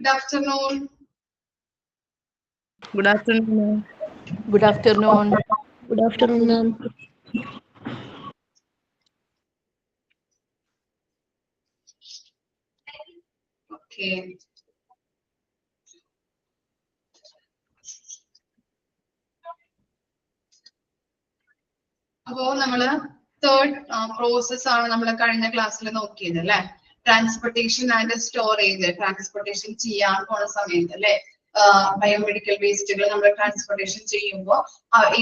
Good afternoon. Good afternoon. Good afternoon. Good afternoon, ma'am. Okay. അപ്പോൾ നമ്മള് third process ആണ് നമ്മൾ കഴിഞ്ഞ ക്ലാസ്സിൽ നോക്കിയത് അല്ലെ. Transportation and storage. ട്രാൻസ്പോർട്ടേഷൻ ചെയ്യാൻ പോണ സമയത്ത് അല്ലെ, ബയോമെഡിക്കൽ വേസ്റ്റുകൾ നമ്മൾ ട്രാൻസ്പോർട്ടേഷൻ ചെയ്യുമ്പോൾ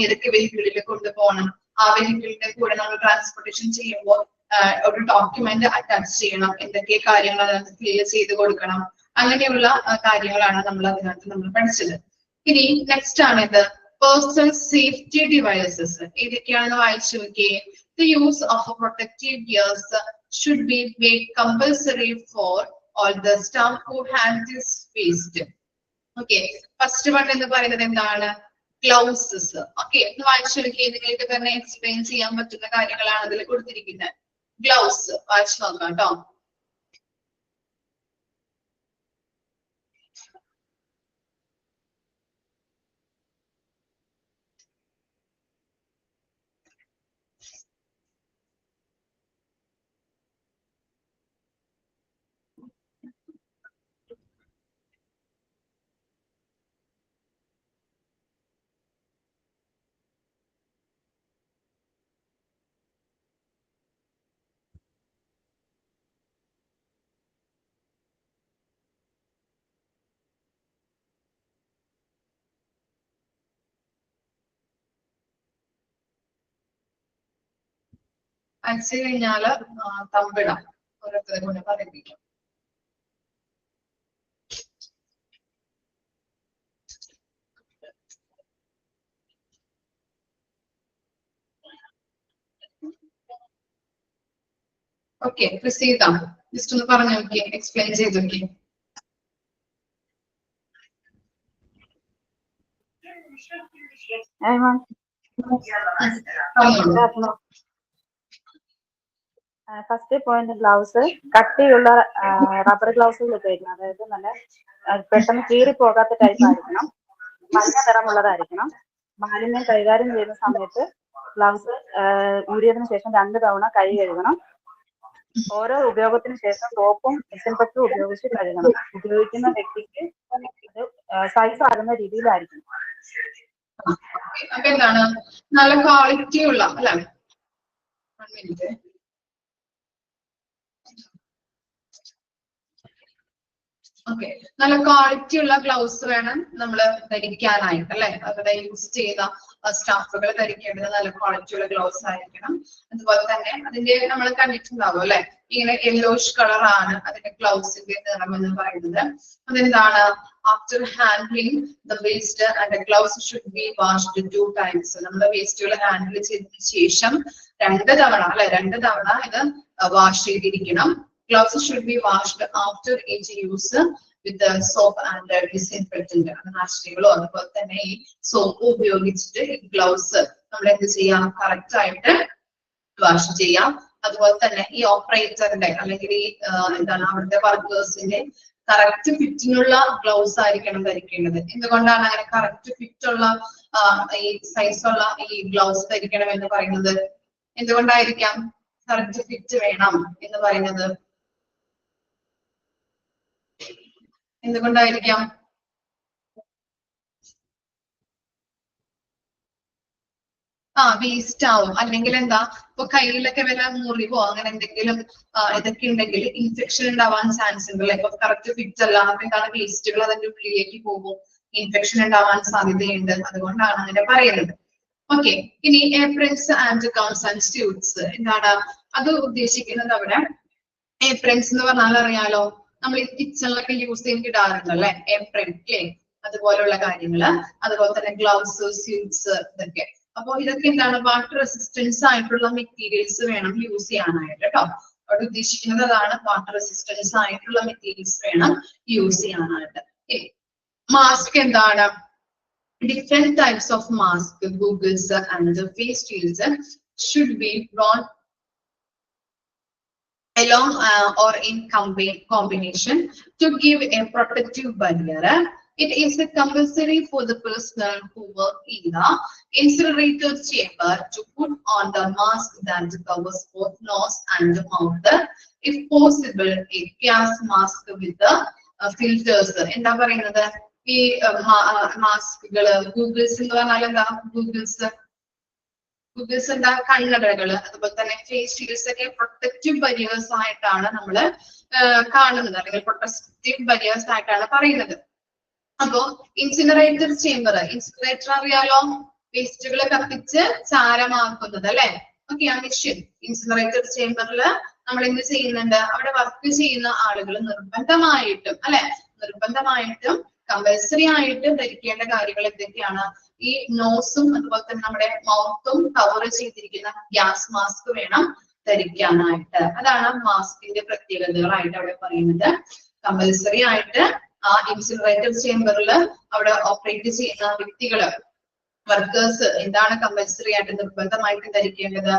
ഏതൊക്കെ വെഹിക്കിളിൽ കൊണ്ടുപോകണം, ആ വെഹിക്കിളിന്റെ കൂടെ നമ്മൾ ട്രാൻസ്പോർട്ടേഷൻ ചെയ്യുമ്പോൾ ഒരു ഡോക്യുമെന്റ് അറ്റാച്ച് ചെയ്യണം, എന്തൊക്കെ കാര്യങ്ങൾ അതിനകത്ത് ക്ലിയർ ചെയ്ത് കൊടുക്കണം, അങ്ങനെയുള്ള കാര്യങ്ങളാണ് നമ്മൾ അതിനകത്ത് നമ്മൾ പഠിച്ചത്. ഇനി നെക്സ്റ്റ് ആണ് ഇത് personal safety devices. ഏതൊക്കെയാണെന്ന് വായിച്ചു നോക്കിയേ. The use of protective gears should be made compulsory for all the staff who handles waste. Okay, first one എന്ന് പറയുന്നത് എന്താണ്? Glouses. Okay, ഒന്ന് വായിച്ചു നോക്കിയേ. നിങ്ങൾക്ക് തന്നെ എക്സ്പ്ലെയിൻ ചെയ്യാൻ പറ്റുന്ന കാര്യങ്ങളാണ് അതിൽ കൊടുത്തിരിക്കുന്നത്. ഗ്ലൗസ് വായിച്ചു നോക്കാം കേട്ടോ. അയച്ചു കഴിഞ്ഞാല് തമ്പിടാം, ഓരോരുത്തരെ കൊണ്ട് പറയിപ്പിക്കാം. ഓക്കെ, പ്രസീത ജസ്റ്റ് ഒന്ന് പറഞ്ഞു നോക്കിയേ, എക്സ്പ്ലെയിൻ ചെയ്ത് നോക്കിയേ. ഫസ്റ്റ് പോയിന്റ് ഗ്ലൗസ് കട്ടിയുള്ള റബ്ബർ ഗ്ലൗസുകൾ ഉപയോഗിക്കണം. അതായത് നല്ല പെട്ടെന്ന് കീറി പോകാത്ത ടൈപ്പ് ആയിരിക്കണം, മഞ്ഞ നിറമുള്ളതായിരിക്കണം. മാലിന്യം കൈകാര്യം ചെയ്യുന്ന സമയത്ത് ഗ്ലൗസ് ഊരിയതിനു ശേഷം 2 തവണ കൈ കഴുകണം. ഓരോ ഉപയോഗത്തിന് ശേഷം സോപ്പും ഡിസിൻഫെക്റ്റും ഉപയോഗിച്ച് കഴുകണം. ഉപയോഗിക്കുന്ന വ്യക്തിക്ക് അത് സൈസ് ആകുന്ന രീതിയിലായിരിക്കും. അപ്പൊ എന്താണ് നല്ല ക്വാളിറ്റി ഉള്ള അല്ലെ, 1 മിനിറ്റ്. ഓക്കെ, നല്ല ക്വാളിറ്റി ഉള്ള ഗ്ലൗസ് വേണം നമ്മൾ ധരിക്കാനായിട്ട് അല്ലെ. അവിടെ യൂസ് ചെയ്യുന്ന സ്റ്റാഫുകൾ ധരിക്കേണ്ടത് നല്ല ക്വാളിറ്റി ഉള്ള ഗ്ലൗസ് ആയിരിക്കണം. അതുപോലെ തന്നെ അതിന്റെ നമ്മൾ കണ്ടിട്ടുണ്ടാവും അല്ലെ, ഇങ്ങനെ യെല്ലോഷ് കളർ ആണ് അതിന്റെ ഗ്ലൗസിന്റെ നിറം എന്ന് പറയുന്നത്. അതെന്താണ്? After handling the waste and the gloves should be washed 2 times. നമ്മൾ വേസ്റ്റുകൾ ഹാൻഡിൽ ചെയ്തതിനു ശേഷം 2 തവണ അല്ലെ, 2 തവണ ഇത് വാഷ് ചെയ്തിരിക്കണം. Gloves should be washed after each use with the soap and the disinfectant. നാശിനികളോ അതുപോലെ തന്നെ ഈ സോപ്പ് ഉപയോഗിച്ചിട്ട് ഗ്ലൗസ് നമ്മൾ എന്ത് ചെയ്യാം, കറക്റ്റ് ആയിട്ട് വാഷ് ചെയ്യാം. അതുപോലെ തന്നെ ഈ ഓപ്പറേറ്ററിന്റെ അല്ലെങ്കിൽ ഈ എന്താണ് അവിടുത്തെ വർക്കേഴ്സിന്റെ കറക്റ്റ് ഫിറ്റിനുള്ള ഗ്ലൗസ് ആയിരിക്കണം ധരിക്കേണ്ടത്. എന്തുകൊണ്ടാണ് അങ്ങനെ കറക്റ്റ് ഫിറ്റ് ഉള്ള ഈ സൈസ് ഉള്ള ഈ ഗ്ലൗസ് ധരിക്കണം എന്ന് പറയുന്നത്? എന്തുകൊണ്ടായിരിക്കാം കറക്റ്റ് ഫിറ്റ് വേണം എന്ന് പറയുന്നത്? എന്തുകൊണ്ടായിരിക്കാം? വേസ്റ്റ് ആവും, അല്ലെങ്കിൽ എന്താ ഇപ്പൊ കയ്യിലൊക്കെ വല്ല മുറിവോ അങ്ങനെ എന്തെങ്കിലും ഇതൊക്കെ ഉണ്ടെങ്കിൽ ഇൻഫെക്ഷൻ ഉണ്ടാവാൻ ചാൻസ് ഉണ്ട് അല്ലെ. ഇപ്പൊ കറക്റ്റ് ഫിറ്റ് അല്ല, അപ്പൊ എന്താണ് വേസ്റ്റുകൾ അതിന്റെ ഉള്ളിലേക്ക് പോകും, ഇൻഫെക്ഷൻ ഉണ്ടാവാൻ സാധ്യതയുണ്ട്. അതുകൊണ്ടാണ് അങ്ങനെ പറയുന്നത്. ഓക്കെ, ഇനി ഏപ്രിൻസ് ആൻഡ് ഗൗൺസ് ആൻഡ് സ്യൂട്ട്സ് എന്താണ് അത് ഉദ്ദേശിക്കുന്നത്? അവിടെ ഏപ്രിൻസ് എന്ന് പറഞ്ഞാൽ അറിയാലോ, നമ്മൾ ഈ കിച്ചണിലൊക്കെ യൂസ് ചെയ്ത് ഇടാറുണ്ട് അല്ലെ, ഏപ്രിൻ അല്ലേ, അതുപോലുള്ള കാര്യങ്ങള്. അതുപോലെ തന്നെ ഗ്ലൗസ്, സ്യൂട്ട്സ് ഇതൊക്കെ. അപ്പൊ ഇതൊക്കെ എന്താണ് വാട്ടർ റെസിസ്റ്റൻസ് ആയിട്ടുള്ള മെറ്റീരിയൽസ് വേണം യൂസ് ചെയ്യാനായിട്ട് കേട്ടോ. അവിടെ ഉദ്ദേശിക്കുന്നത് അതാണ്, വാട്ടർ റെസിസ്റ്റൻസ് ആയിട്ടുള്ള മെറ്റീരിയൽസ് വേണം യൂസ് ചെയ്യാനായിട്ട്. മാസ്ക് എന്താണ്? Different types of mask, goggles and face shields should be worn along or in combination to give a protective barrier. It is compulsory for the personnel who work in the incinerator chamber to put on the mask that covers both nose and mouth. If possible, a gas mask with the filters. എന്താ പറയുന്നത് ഈ മാസ്കുകള് Google's എന്ന് പറഞ്ഞാൽ എന്താ Google's എന്താ കണ്ണടകള് അതുപോലെ തന്നെ face Shields ഒക്കെ പ്രൊട്ടക്റ്റീവ് ബരിയേഴ്സ് ആയിട്ടാണ് നമ്മൾ കാണുന്നത് അല്ലെങ്കിൽ പ്രൊട്ടക്റ്റീവ് ബരിയേഴ്സ് ആയിട്ടാണ് പറയുന്നത്. അപ്പോ ഇൻസിനറേറ്റർ ചേംബർ, ഇൻസിനറേറ്റർ അറിയാലോ, വേസ്റ്റുകൾ കത്തിച്ച് ചാരമാക്കുന്നത് അല്ലെ. ഓക്കെ, ആ മെഷീൻ ഇൻസിനറേറ്റർ ചേംബറിൽ നമ്മൾ എന്ത് ചെയ്യുന്നുണ്ട്, അവിടെ വർക്ക് ചെയ്യുന്ന ആളുകൾ നിർബന്ധമായിട്ടും കമ്പൽസറി ആയിട്ട് ധരിക്കേണ്ട കാര്യങ്ങൾ എന്തൊക്കെയാണ്? ഈ നോസും അതുപോലെ തന്നെ നമ്മുടെ മൗത്തും കവർ ചെയ്തിരിക്കുന്ന ഗ്യാസ് മാസ്ക് വേണം ധരിക്കാനായിട്ട്. അതാണ് മാസ്കിന്റെ പ്രത്യേകതകളായിട്ട് അവിടെ പറയുന്നത്. കമ്പൽസറി ആയിട്ട് ആ ഇൻസിനറേറ്റർ ചേംബറിൽ അവിടെ ഓപ്പറേറ്റ് ചെയ്യുന്ന വ്യക്തികള്, വർക്കേഴ്സ് എന്താണ് കമ്പൽസറി ആയിട്ട് നിർബന്ധമായിട്ട് ധരിക്കേണ്ടത്?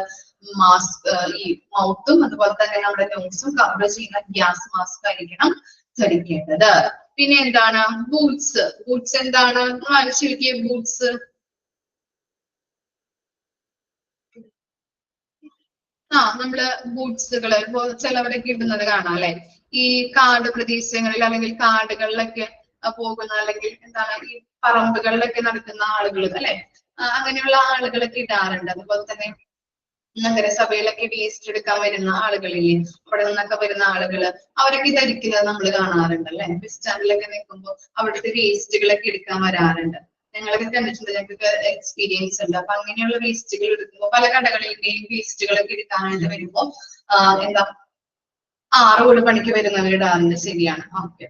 മാസ്ക്, ഈ മൗത്തും അതുപോലെ തന്നെ നമ്മുടെ നോസും കവർ ചെയ്യുന്ന ഗ്യാസ് മാസ്ക് ആയിരിക്കണം ധരിക്കേണ്ടത്. പിന്നെ എന്താണ്? ബൂട്ട്സ്. ബൂട്ട്സ് എന്താണ്? വായിച്ചു നോക്കിയേ ബൂട്ട്സ്. നമ്മള് ബൂട്ട്സുകള് ഇപ്പോ ചിലവരൊക്കെ ഇടുന്നത് കാണാം അല്ലെ. ഈ കാട് പ്രദേശങ്ങളിൽ അല്ലെങ്കിൽ കാടുകളിലൊക്കെ പോകുന്ന, അല്ലെങ്കിൽ എന്താണ് ഈ പറമ്പുകളിലൊക്കെ നടക്കുന്ന ആളുകൾ അല്ലെ, അങ്ങനെയുള്ള ആളുകളൊക്കെ ഇടാറുണ്ട്. അതുപോലെ തന്നെ നഗരസഭയിലൊക്കെ വേസ്റ്റ് എടുക്കാൻ വരുന്ന ആളുകളില്ലേ, അവിടെ നിന്നൊക്കെ വരുന്ന ആളുകള് അവരൊക്കെ ധരിക്കുന്നത് നമ്മൾ കാണാറുണ്ട് അല്ലെ. ബസ് സ്റ്റാൻഡിലൊക്കെ നിൽക്കുമ്പോൾ അവിടുത്തെ വേസ്റ്റുകളൊക്കെ എടുക്കാൻ വരാറുണ്ട്. ഞങ്ങളൊക്കെ കണ്ടിട്ടുണ്ട്, ഞങ്ങൾക്ക് എക്സ്പീരിയൻസ് ഉണ്ട്. അപ്പൊ അങ്ങനെയുള്ള വേസ്റ്റുകൾ എടുക്കുമ്പോൾ പല കടകളിലെയും വേസ്റ്റുകളൊക്കെ എടുക്കാനായിട്ട് വരുമ്പോ എന്താ 6 വീട് പണിക്ക് വരുന്നവർ ഇടാറുണ്ട്. ശരിയാണ്. ഓക്കെ,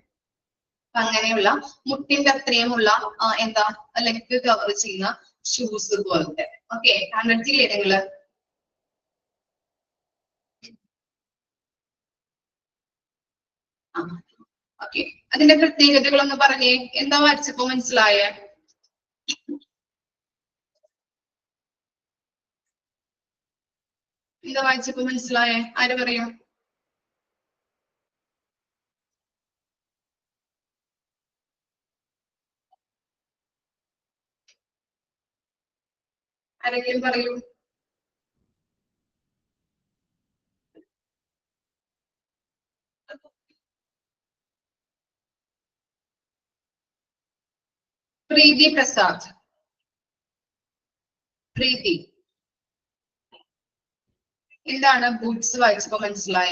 അങ്ങനെയുള്ള മുട്ടിന്റെ അത്രയുമുള്ള എന്താ ലെഗ് കവർ ചെയ്യുന്ന ഷൂസ് പോലത്തെ. ഓക്കെ, കണ്ടിട്ടില്ലേ നിങ്ങള്? ഓക്കെ, അതിന്റെ പ്രത്യേകതകളൊന്ന് പറഞ്ഞേ. എന്താ വരച്ചപ്പോ മനസ്സിലായേ? എന്താ വായിച്ചപ്പോ മനസ്സിലായേ? ആര് പറയും? ആരെങ്കിലും പറയൂ. പ്രീതി പ്രസാദ്. പ്രീതി, എന്താണ് ബൂട്ട്സ് വായിച്ചപ്പോ മനസ്സിലായ?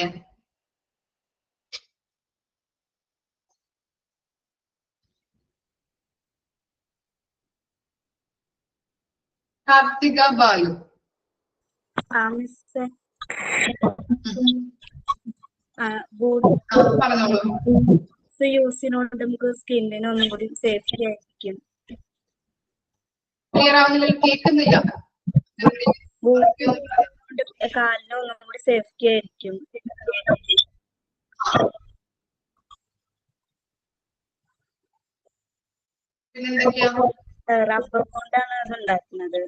കാർത്തിക ബാലു. ബൂട്ട്സ് യൂസ് ചെയ്യുന്നതുകൊണ്ട് നമുക്ക് സ്കിന്നിന് ഒന്നും കൂടി സേഫ്റ്റി ആയിരിക്കും. ക്ലിയർ ആവുന്നില്ല, കേൾക്കുന്നില്ല. കാലിന് ഒന്നും കൂടി സേഫ്റ്റി ആയിരിക്കും. പിന്നെന്തൊക്കെയാ? റബ്ബർ കൊണ്ടാണ് അത് ഉണ്ടാക്കുന്നത്.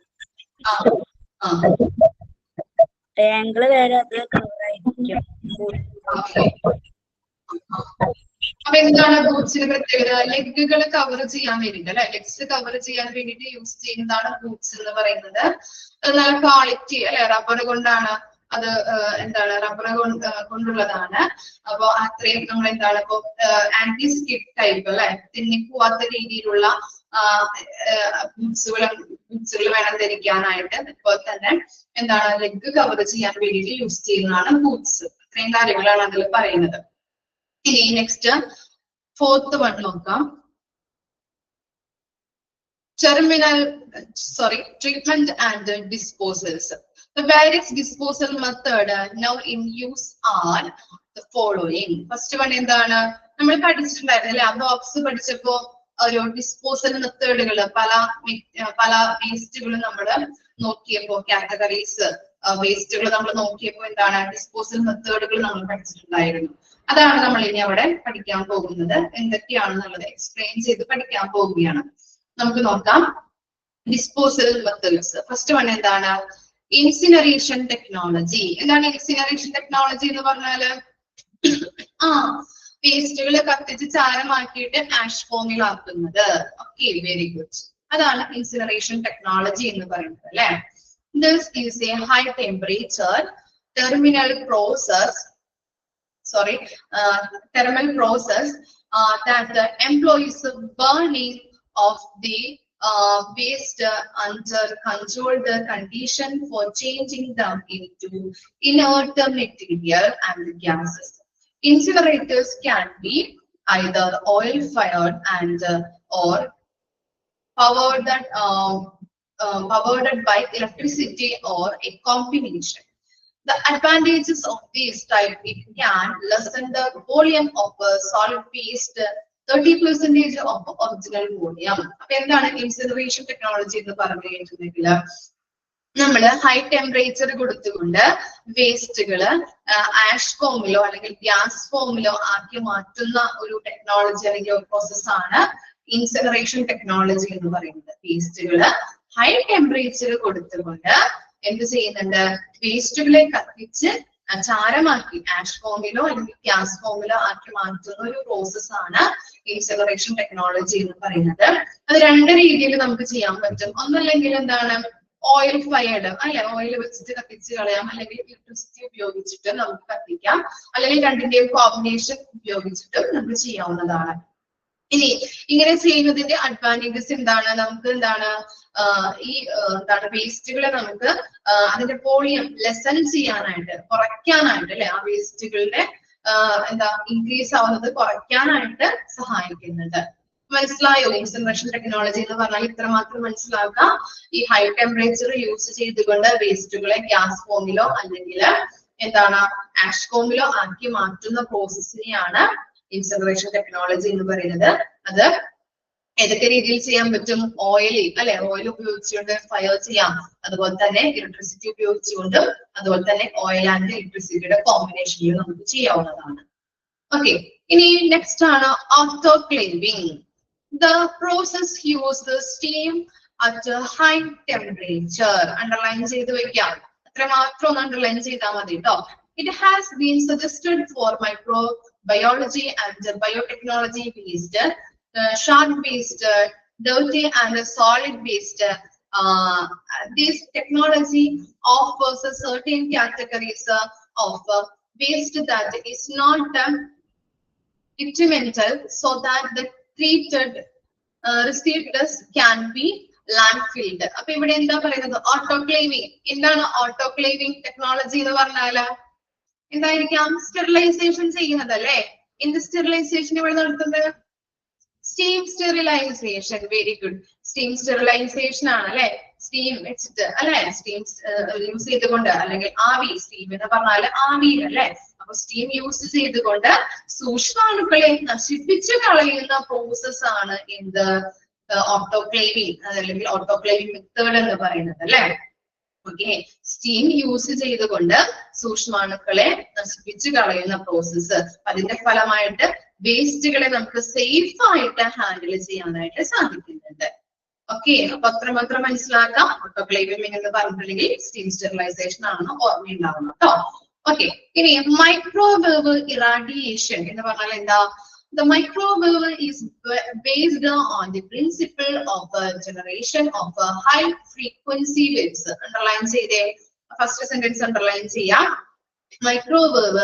ആംഗിള് വേറെ, അത് കവറായിരിക്കും. അപ്പൊ എന്താണ് ബൂട്ട്സിന്റെ പ്രത്യേകത? ലെഗുകൾ കവർ ചെയ്യാൻ വേണ്ടിട്ട് അല്ലെ, ലെഗ്സ് കവർ ചെയ്യാൻ വേണ്ടിട്ട് യൂസ് ചെയ്യുന്നതാണ് ബൂട്ട്സ് എന്ന് പറയുന്നത്. നല്ല ക്വാളിറ്റി അല്ലെ, റബ്ബർ കൊണ്ടാണ് അത്, എന്താണ് റബ്ബർ കൊണ്ടുള്ളതാണ്. അപ്പൊ അത്രയും നമ്മൾ എന്താണ് ഇപ്പൊ ആന്റി സ്കിഡ് ടൈപ്പ് അല്ലെ, തിന്നിപ്പോവാത്ത രീതിയിലുള്ള ബൂട്ട്സുകൾ വേണം ധരിക്കാനായിട്ട്. അതുപോലെ തന്നെ എന്താണ് ലെഗ് കവർ ചെയ്യാൻ വേണ്ടിയിട്ട് യൂസ് ചെയ്യുന്നതാണ് ബൂട്ട്സ്. ഇത്രയും കാര്യങ്ങളാണ് അതിൽ പറയുന്നത്. ഇനി നെക്സ്റ്റ് 4th വൺ നോക്കാം. treatment and disposals. The various disposal method now in use are the following. First one എന്താണ്? നമ്മൾ പഠിച്ചിട്ടുണ്ടായിരുന്നു അല്ലെ, ആ ബോക്സ് പഠിച്ചപ്പോ ഒരു ഡിസ്പോസൽ മെത്തേഡുകൾ പല വേസ്റ്റുകൾ നമ്മൾ നോക്കിയപ്പോ, കാറ്റഗറീസ് വേസ്റ്റുകൾ നമ്മൾ നോക്കിയപ്പോ എന്താണ് ഡിസ്പോസൽ മെത്തേഡുകൾ നമ്മൾ പഠിച്ചിട്ടുണ്ടായിരുന്നു. അതാണ് നമ്മൾ ഇനി അവിടെ പഠിക്കാൻ പോകുന്നത്. എന്തൊക്കെയാണെന്നുള്ളത് എക്സ്പ്ലെയിൻ ചെയ്ത് പഠിക്കാൻ പോവുകയാണ്. നമുക്ക് നോക്കാം ഡിസ്പോസൽ മെത്തേഡ്സ്. ഫസ്റ്റ് വൺ എന്താണ്? Incineration technology. എന്താണ് ഇൻസിനറേഷൻ ടെക്നോളജി എന്ന് പറഞ്ഞാല്? വേസ്റ്റുകൾ കത്തിച്ച് ചാരമാക്കിയിട്ട് ആഷ് ഫോമിലാക്കുന്നത്. Okay, very good. അതാണ് ഇൻസിനറേഷൻ ടെക്നോളജി എന്ന് പറയുന്നത് അല്ലെ. This is a high temperature thermal process that employs burning of the waste under controlled condition for changing them into inert material and gases. Incinerators can be either oil fired and or powered by electricity or a combination. The advantages of this type, it can lessen the volume of solid waste 30% of original volume. അപ്പൊ എന്താണ് incineration technology എന്ന് പറഞ്ഞു കഴിഞ്ഞിട്ടുണ്ടെങ്കിൽ, നമ്മള് high temperature കൊടുത്തുകൊണ്ട് വേസ്റ്റുകള് ash ഫോമിലോ അല്ലെങ്കിൽ gas ഫോമിലോ ആക്കി മാറ്റുന്ന ഒരു ടെക്നോളജി അല്ലെങ്കിൽ ഒരു പ്രോസസ്സാണ് ഇൻസിനറേഷൻ ടെക്നോളജി എന്ന് പറയുന്നത്. വേസ്റ്റുകള് ഹൈ ടെമ്പറേച്ചർ കൊടുത്തുകൊണ്ട് എന്ത് ചെയ്യുന്നുണ്ട്? വേസ്റ്റുകളെ കത്തിച്ച് ചാരമാക്കി ആഷ് ഫോമിലോ അല്ലെങ്കിൽ ഗ്യാസ് ഫോമിലോ ആക്കി മാറ്റുന്ന ഒരു പ്രോസസ് ആണ് ഇൻസിനറേഷൻ ടെക്നോളജി എന്ന് പറയുന്നത്. അത് രണ്ട് രീതിയിൽ നമുക്ക് ചെയ്യാൻ പറ്റും. ഒന്നല്ലെങ്കിൽ എന്താണ്, ഓയിൽ ഫയർഡ് അല്ലെ, ഓയിൽ വെച്ചിട്ട് കത്തിച്ച് കളയാം, അല്ലെങ്കിൽ ഇലക്ട്രിസിറ്റി ഉപയോഗിച്ചിട്ട് നമുക്ക് കത്തിക്കാം, അല്ലെങ്കിൽ രണ്ടിന്റെയും കോമ്പിനേഷൻ ഉപയോഗിച്ചിട്ട് നമുക്ക് ചെയ്യാവുന്നതാണ്. ഇനി ഇങ്ങനെ ചെയ്യുന്നതിന്റെ അഡ്വാൻറ്റേജസ് എന്താണ്? നമുക്ക് എന്താണ് എന്താണ് വേസ്റ്റുകളെ നമുക്ക് അതിന്റെ വോളിയം ലെസൺ ചെയ്യാനായിട്ട്, കുറയ്ക്കാനായിട്ട് അല്ലെ, ആ വേസ്റ്റുകളുടെ എന്താ ഇൻക്രീസ് ആവുന്നത് കുറയ്ക്കാനായിട്ട് സഹായിക്കുന്നുണ്ട്. മനസ്സിലായോ? ഇൻസിനറേഷൻ ടെക്നോളജി എന്ന് പറഞ്ഞാൽ ഇത്രമാത്രം മനസ്സിലാക്കുക. ഈ ഹൈ ടെമ്പറേച്ചർ യൂസ് ചെയ്തുകൊണ്ട് വേസ്റ്റുകളെ ഗ്യാസ് ഫോമിലോ അല്ലെങ്കിൽ എന്താണ് ആഷ് ഫോമിലോ ആക്കി മാറ്റുന്ന പ്രോസസ്സിനെയാണ് ഇൻസിനറേഷൻ ടെക്നോളജി എന്ന് പറയുന്നത്. അത് ഏതൊക്കെ രീതിയിൽ ചെയ്യാൻ പറ്റും? ഓയിൽ അല്ലെ, ഓയിൽ ഉപയോഗിച്ചുകൊണ്ട് ഫയർ ചെയ്യാം, അതുപോലെ തന്നെ ഇലക്ട്രിസിറ്റി ഉപയോഗിച്ചുകൊണ്ടും, അതുപോലെ തന്നെ ഓയിൽ ആൻഡ് ഇലക്ട്രിസിറ്റിയുടെ കോമ്പിനേഷനിൽ നമുക്ക് ചെയ്യാവുന്നതാണ്. ഓക്കെ, ഇനി നെക്സ്റ്റ് ആണ് autoclaving. The process uses steam at a high temperature. Underline ചെയ്ത് വെക്കാം, അത്ര മാത്രം ഒന്ന് അണ്ടർലൈൻ ചെയ്താൽ മതി കേട്ടോ. It has been suggested for microbiology and biotechnology based, sharp based, dirty and solid based. This technology offers a certain categories of waste that is not detrimental, so that the treated receipts can be landfilled. അപ്പൊ ഇവിടെ എന്താ പറയുന്നത്? Autoclaving. എന്താണ് autoclaving technology എന്ന് പറഞ്ഞാല്? എന്തായിരിക്കാം? Sterilisation ചെയ്യുന്നത് അല്ലെ. എന്ത് സ്റ്റെറിലൈസേഷൻ ഇവിടെ നടത്തുന്നത്? Steam sterilisation. Very good. Steam sterilisation ആണ് അല്ലെ. സ്റ്റീം വെച്ചിട്ട് അല്ലെ, സ്റ്റീം യൂസ് ചെയ്തുകൊണ്ട്, അല്ലെങ്കിൽ ആവി, സ്റ്റീം എന്ന് പറഞ്ഞാല് ആവി അല്ലെ. അപ്പൊ സ്റ്റീം യൂസ് ചെയ്തുകൊണ്ട് സൂക്ഷ്മാണുക്കളെ നശിപ്പിച്ചു കളയുന്ന പ്രോസസ് ആണ് എന്ത്? ഓട്ടോക്ലേവിംഗ് അല്ലെങ്കിൽ ഓട്ടോക്ലേവിംഗ് മെത്തേഡ് എന്ന് പറയുന്നത് അല്ലെ. ഓക്കെ, സ്റ്റീം യൂസ് ചെയ്തുകൊണ്ട് സൂക്ഷ്മാണുക്കളെ നശിപ്പിച്ചു കളയുന്ന പ്രോസസ്സ്. അതിന്റെ ഫലമായിട്ട് വേസ്റ്റുകളെ നമുക്ക് സേഫ് ആയിട്ട് ഹാൻഡിൽ ചെയ്യാനായിട്ട് സാധിക്കുന്നുണ്ട്. ഓക്കെ, അപ്പൊ അത്രമാത്രം മനസ്സിലാക്കാം. ഓട്ടോക്ലേവിംഗ് എന്ന് പറഞ്ഞിട്ടുണ്ടെങ്കിൽ സ്റ്റീം സ്റ്റെറിലൈസേഷൻ ആണെന്ന് ഓർമ്മയുണ്ടാവണം കേട്ടോ. ഓക്കെ, ഇനി മൈക്രോവേവ് ഇറാഡിയേഷൻ എന്ന് പറഞ്ഞാൽ എന്താ? The microwave is based on the principle of generation of high frequency waves. Underline ചെയ്തേ, ഫസ്റ്റ് സെന്റൻസ് അണ്ടർലൈൻ ചെയ്യാം. Microwave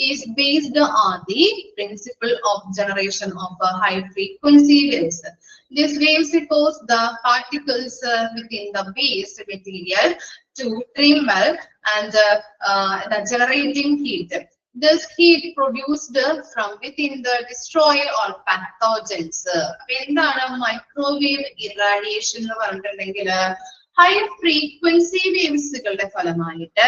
is based on the principle of generation of high frequency waves. These waves cause the particles within the waste material to tremble and generating heat. This heat produced from within the destroyer or pathogens. എന്താണ് microwave irradiation എന്ന് പറഞ്ഞിട്ടുണ്ടെങ്കിൽ? High frequency വേവ്സുകളുടെ ഫലമായിട്ട്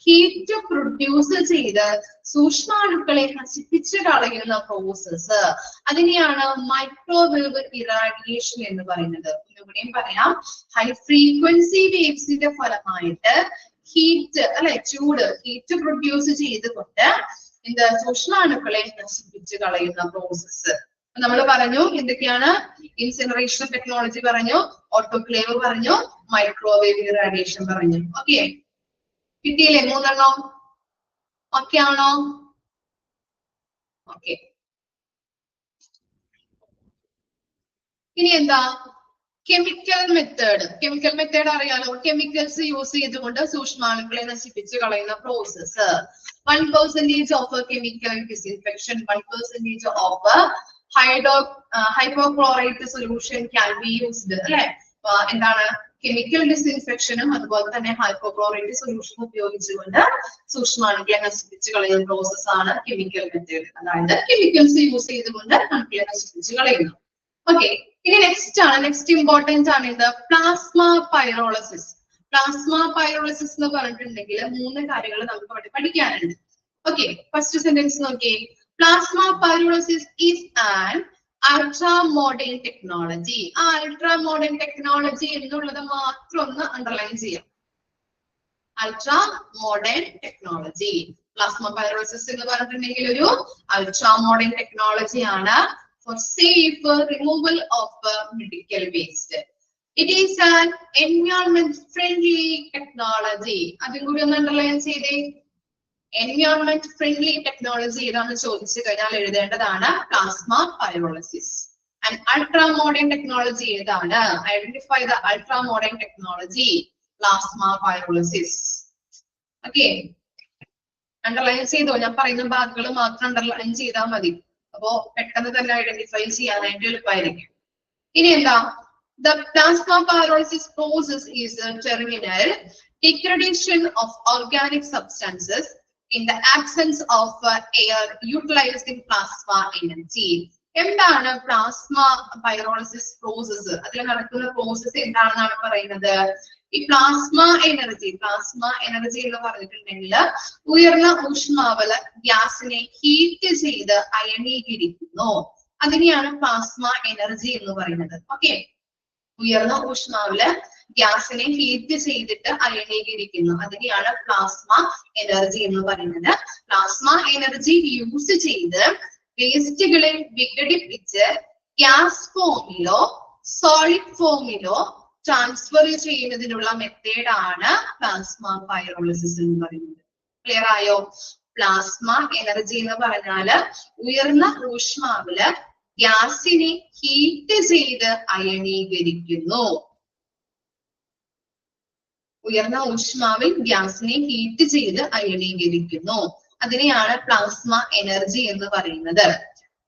heat produce ചെയ്ത് സൂക്ഷ്മാണുക്കളെ നശിപ്പിച്ചു കളയുന്ന process, അതിനെയാണ് microwave irradiation എന്ന് പറയുന്നത്. ഒന്നുകൂടിയും പറയാം, ഹൈ ഫ്രീക്വൻസി വേവ്സിന്റെ ഫലമായിട്ട് ഹീറ്റ് അല്ലെ, ചൂട്, ഹീറ്റ് പ്രൊഡ്യൂസ് ചെയ്തുകൊണ്ട് എന്താ സൂക്ഷ്മാണുക്കളെ നശിപ്പിച്ചു കളയുന്ന പ്രോസസ്സ്. നമ്മൾ പറഞ്ഞു എന്തൊക്കെയാണ്? ഇൻസിനറേഷൻ ടെക്നോളജി പറഞ്ഞു, ഓട്ടോക്ലേവ് പറഞ്ഞു, മൈക്രോവേവ് ഇറാഡിയേഷൻ പറഞ്ഞു. ഓക്കെ, കിട്ടിയില്ലേ 3 എണ്ണം? ഓക്കെ ആണോ? ഓക്കെ. ഇനി എന്താ കെമിക്കൽ മെത്തേഡ് അറിയാലോ. കെമിക്കൽസ് യൂസ് ചെയ്തുകൊണ്ട് സൂക്ഷ്മാണുക്കളെ നശിപ്പിച്ച് കളയുന്ന process. 1% of a chemical disinfection, 1% of a hypochlorite solution can be used. അല്ലെ? എന്താണ് കെമിക്കൽ ഡിസിൻഫെക്ഷനും അതുപോലെ തന്നെ ഹൈപ്പോക്ലോറൈറ്റ് സൊല്യൂഷൻ ഉപയോഗിച്ചുകൊണ്ട് സൂക്ഷ്മാണുക്കളെ നശിപ്പിച്ച് കളയുന്ന പ്രോസസ് ആണ് കെമിക്കൽ മെത്തേഡ്. അതായത് കെമിക്കൽസ് യൂസ് ചെയ്തുകൊണ്ട് അണുക്കളെ നശിപ്പിച്ച് കളയുന്നു. ഓക്കെ. ഇനി നെക്സ്റ്റ് ഇമ്പോർട്ടന്റ് ആണ് ഇത് പ്ലാസ്മ പൈറോളിസിസ്. പ്ലാസ്മ പൈറോളിസിസ് എന്ന് പറഞ്ഞിട്ടുണ്ടെങ്കിൽ 3 കാര്യങ്ങൾ നമുക്ക് അവിടെ പഠിക്കാനുണ്ട്. ഓക്കെ, ഫസ്റ്റ് സെന്റൻസ് നോക്കിയേ. Plasma pyrolysis is an ultra modern technology. ആ അൾട്രാ മോഡേൺ ടെക്നോളജി എന്നുള്ളത് മാത്രം ഒന്ന് അണ്ടർലൈൻ ചെയ്യാം. Ultra modern technology. Plasma pyrolysis എന്ന് പറഞ്ഞിട്ടുണ്ടെങ്കിൽ ഒരു അൾട്രാ മോഡേൺ ടെക്നോളജി ആണ് for safe removal of medical waste. It is an environment friendly technology. അതും കൂടി ഒന്ന് അണ്ടർലൈൻ ചെയ്തേ. എൻവയോൺമെന്റ് ഫ്രണ്ട്ലി ടെക്നോളജി ഏതാണെന്ന് ചോദിച്ചു കഴിഞ്ഞാൽ എഴുതേണ്ടതാണ് plasma pyrolysis. And ultra modern technology ഏതാണ്? Identify the ultra modern technology. Plasma pyrolysis. Okay, underline ചെയ്തോ? ഞാൻ പറയുന്ന ഭാഗങ്ങൾ മാത്രം അണ്ടർലൈൻ ചെയ്താൽ മതി. അപ്പോ പെട്ടെന്ന് തന്നെ ഐഡന്റിഫൈ ചെയ്യാനായിട്ട് എളുപ്പമായിരിക്കും. ഇനി എന്താ the plasma pyrolysis process is a terminal degradation of organic substances in the absence of air utilizing plasma energy. എന്താണ് പ്ലാസ്മ പൈറോളിസിസ് പ്രോസസ്? അതിൽ നടക്കുന്ന പ്രോസസ് എന്താണെന്നാണ് പറയുന്നത്. ഈ പ്ലാസ്മ എനർജി എന്ന് പറഞ്ഞിട്ടുണ്ടെങ്കിൽ ഉയർന്ന ഊഷ്മാവില് ഗ്യാസിനെ ഹീറ്റ് ചെയ്ത് അയണീകരിക്കുന്നു. അതിനെയാണ് പ്ലാസ്മ എനർജി എന്ന് പറയുന്നത്. ഓക്കെ, ഉയർന്ന ഊഷ്മാവില് ഗ്യാസിനെ ഹീറ്റ് ചെയ്തിട്ട് അയണീകരിക്കുന്നു. അതിനെയാണ് പ്ലാസ്മ എനർജി എന്ന് പറയുന്നത്. പ്ലാസ്മ എനർജി യൂസ് ചെയ്ത് വേസ്റ്റുകളെ വിഘടിപ്പിച്ച് ഗ്യാസ് ഫോമിലോ സോളിഡ് ഫോമിലോ ട്രാൻസ്ഫർ ചെയ്യുന്നതിനുള്ള മെത്തേഡാണ് പ്ലാസ്മ പൈറോളിസിസ് എന്ന് പറയുന്നത്. ക്ലിയർ ആയോ? പ്ലാസ്മ എനർജി എന്ന് പറഞ്ഞാല് ഉയർന്ന ഊഷ്മാവില് ഗ്യാസിനെ ഹീറ്റ് ചെയ്ത് അയണീകരിക്കുന്നു. ഉയർന്ന ഊഷ്മാവിൽ ഗ്യാസിനെ ഹീറ്റ് ചെയ്ത് അയണീകരിക്കുന്നു. അതിനെയാണ് പ്ലാസ്മ എനർജി എന്ന് പറയുന്നത്.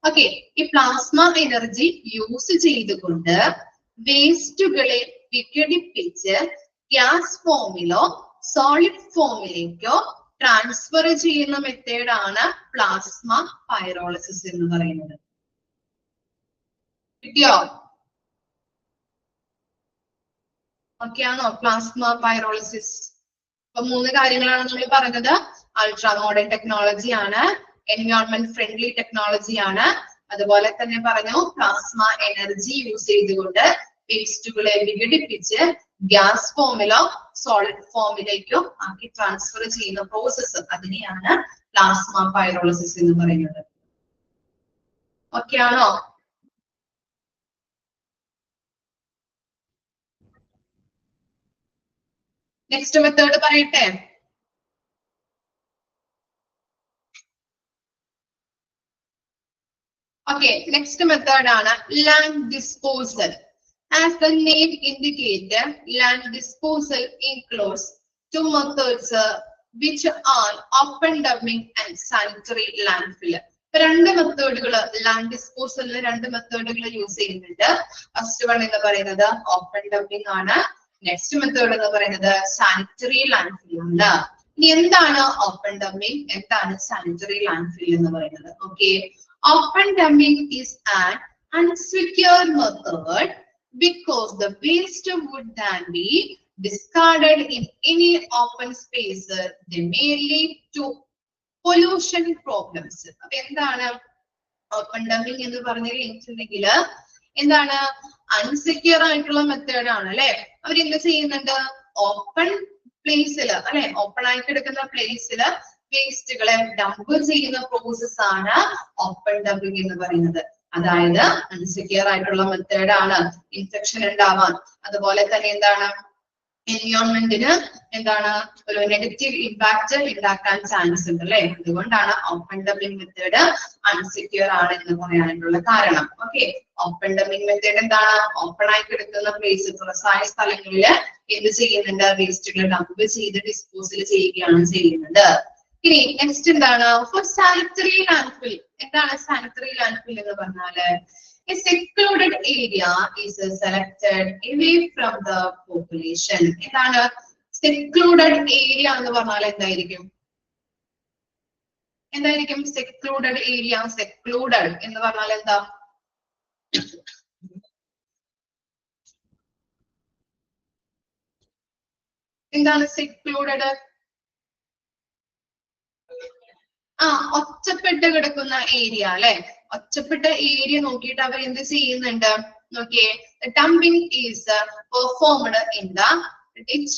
ഓക്കെ, ഈ പ്ലാസ്മ എനർജി യൂസ് ചെയ്തുകൊണ്ട് വേസ്റ്റുകളെ വിഘടിപ്പിച്ച് ഗ്യാസ് ഫോമിലോ സോളിഡ് ഫോമിലേക്കോ ട്രാൻസ്ഫർ ചെയ്യുന്ന മെത്തേഡാണ് പ്ലാസ്മ പൈറോളിസിസ് എന്ന് പറയുന്നത്. കിട്ടിയോ? ഓക്കെ ആണോ? Plasma pyrolysis. അപ്പൊ 3 കാര്യങ്ങളാണ് നമ്മൾ പറഞ്ഞത്. അൾട്രാ മോഡേൺ ടെക്നോളജി ആണ്, എൻവയോൺമെന്റ് ഫ്രണ്ട്ലി ടെക്നോളജി ആണ്, അതുപോലെ തന്നെ പറഞ്ഞു പ്ലാസ്മ എനർജി യൂസ് ചെയ്തുകൊണ്ട് വേസ്റ്റുകളെ വിഘടിപ്പിച്ച് ഗ്യാസ് ഫോമിലോ സോളിഡ് ഫോമിലേക്കോ ആക്കി ട്രാൻസ്ഫർ ചെയ്യുന്ന പ്രോസസ്സ്, അതിനെയാണ് പ്ലാസ്മ പൈറോളിസിസ് എന്ന് പറയുന്നത്. ഓക്കെ ആണോ? നെക്സ്റ്റ് മെത്തേഡ് പറയട്ടെ. ഓക്കെ, നെക്സ്റ്റ് മെത്തേഡ് ആണ് land disposal. As the name indicates, land disposal includes 2 methods which are open dumping and sanitary landfill. 2 മെത്തേഡുകൾ ലാൻഡ് ഡിസ്പോസലിന് 2 മെത്തേഡുകൾ യൂസ് ചെയ്യുന്നുണ്ട്. ഫസ്റ്റ് വൺ എന്ന് പറയുന്നത് ഓപ്പൺ ഡംപിംഗ് ആണ്. നെക്സ്റ്റ് മെത്തേഡ് എന്ന് പറയുന്നത് സാനിറ്ററി ലാൻഡ്ഫിൽ ആണ്. ഇനി എന്താണ് ഓപ്പൺ ഡംപിംഗ്, എന്താണ് സാനിറ്ററി ലാൻഡ്ഫിൽ എന്ന് പറയുന്നത്? Okay, open dumping is an unsecured method because the waste would then be discarded in any open space. They may lead to pollution problems. അപ്പൊ എന്താണ് ഓപ്പൺ ഡംപിംഗ് എന്ന് പറഞ്ഞു കഴിഞ്ഞിട്ടുണ്ടെങ്കിൽ എന്താണ്? അൺസെക്യൂർ ആയിട്ടുള്ള മെത്തേഡ് ആണ് അല്ലെ. അവരെന്ത് ചെയ്യുന്നുണ്ട്? ഓപ്പൺ പ്ലേസില് അല്ലെ, ഓപ്പൺ ആയിട്ട് എടുക്കുന്ന പ്ലേസില് വേസ്റ്റുകളെ ഡംപ് ചെയ്യുന്ന പ്രോസസ് ആണ് ഓപ്പൺ ഡംപിംഗ് എന്ന് പറയുന്നത്. അതായത് അൺസെക്യൂർ ആയിട്ടുള്ള മെത്തേഡ് ആണ്, ഇൻഫെക്ഷൻ ഉണ്ടാവാൻ. അതുപോലെ തന്നെ എന്താണ് എൻവയോൺമെന്റിന് എന്താണ് ഒരു നെഗറ്റീവ് ഇമ്പാക്ട് ഉണ്ടാക്കാൻ ചാൻസ് ഉണ്ട് അല്ലെ. അതുകൊണ്ടാണ് ഓപ്പൺ ഡംപിംഗ് മെത്തേഡ് അൺസെക്യൂർ ആണ് എന്ന് പറയാനുള്ള കാരണം. ഓക്കെ, ഓപ്പൺ ഡംപിംഗ് മെത്തേഡ് എന്താണ്? ഓപ്പൺ ആയി കിടക്കുന്ന പ്ലേസ്, തുറസായ സ്ഥലങ്ങളിൽ എന്ത് ചെയ്യുന്നുണ്ട്? വേസ്റ്റുകൾ ഡംപ് ചെയ്ത് ഡിസ്പോസൽ ചെയ്യുകയാണ് ചെയ്യുന്നത്. ഇനി നെക്സ്റ്റ് എന്താണ്? Four sanitary landfill. എന്താണ് സാനിറ്ററി ലാൻഡ്ഫിൽ എന്ന് പറഞ്ഞാല്? A secluded area is selected away from the population. എന്താണ് secluded area എന്ന് പറഞ്ഞാൽ എന്തായിരിക്കും? എന്തായിരിക്കും secluded area? Secluded എന്ന് പറഞ്ഞാൽ എന്താ? എന്താണ് secluded? ഒറ്റപ്പെട്ട് കിടക്കുന്ന ഏരിയ അല്ലെ. ഒറ്റപ്പെട്ട ഏരിയ നോക്കിയിട്ട് അവർ എന്ത് ചെയ്യുന്നുണ്ട് നോക്കിയേ. Dumping is performed in the ditch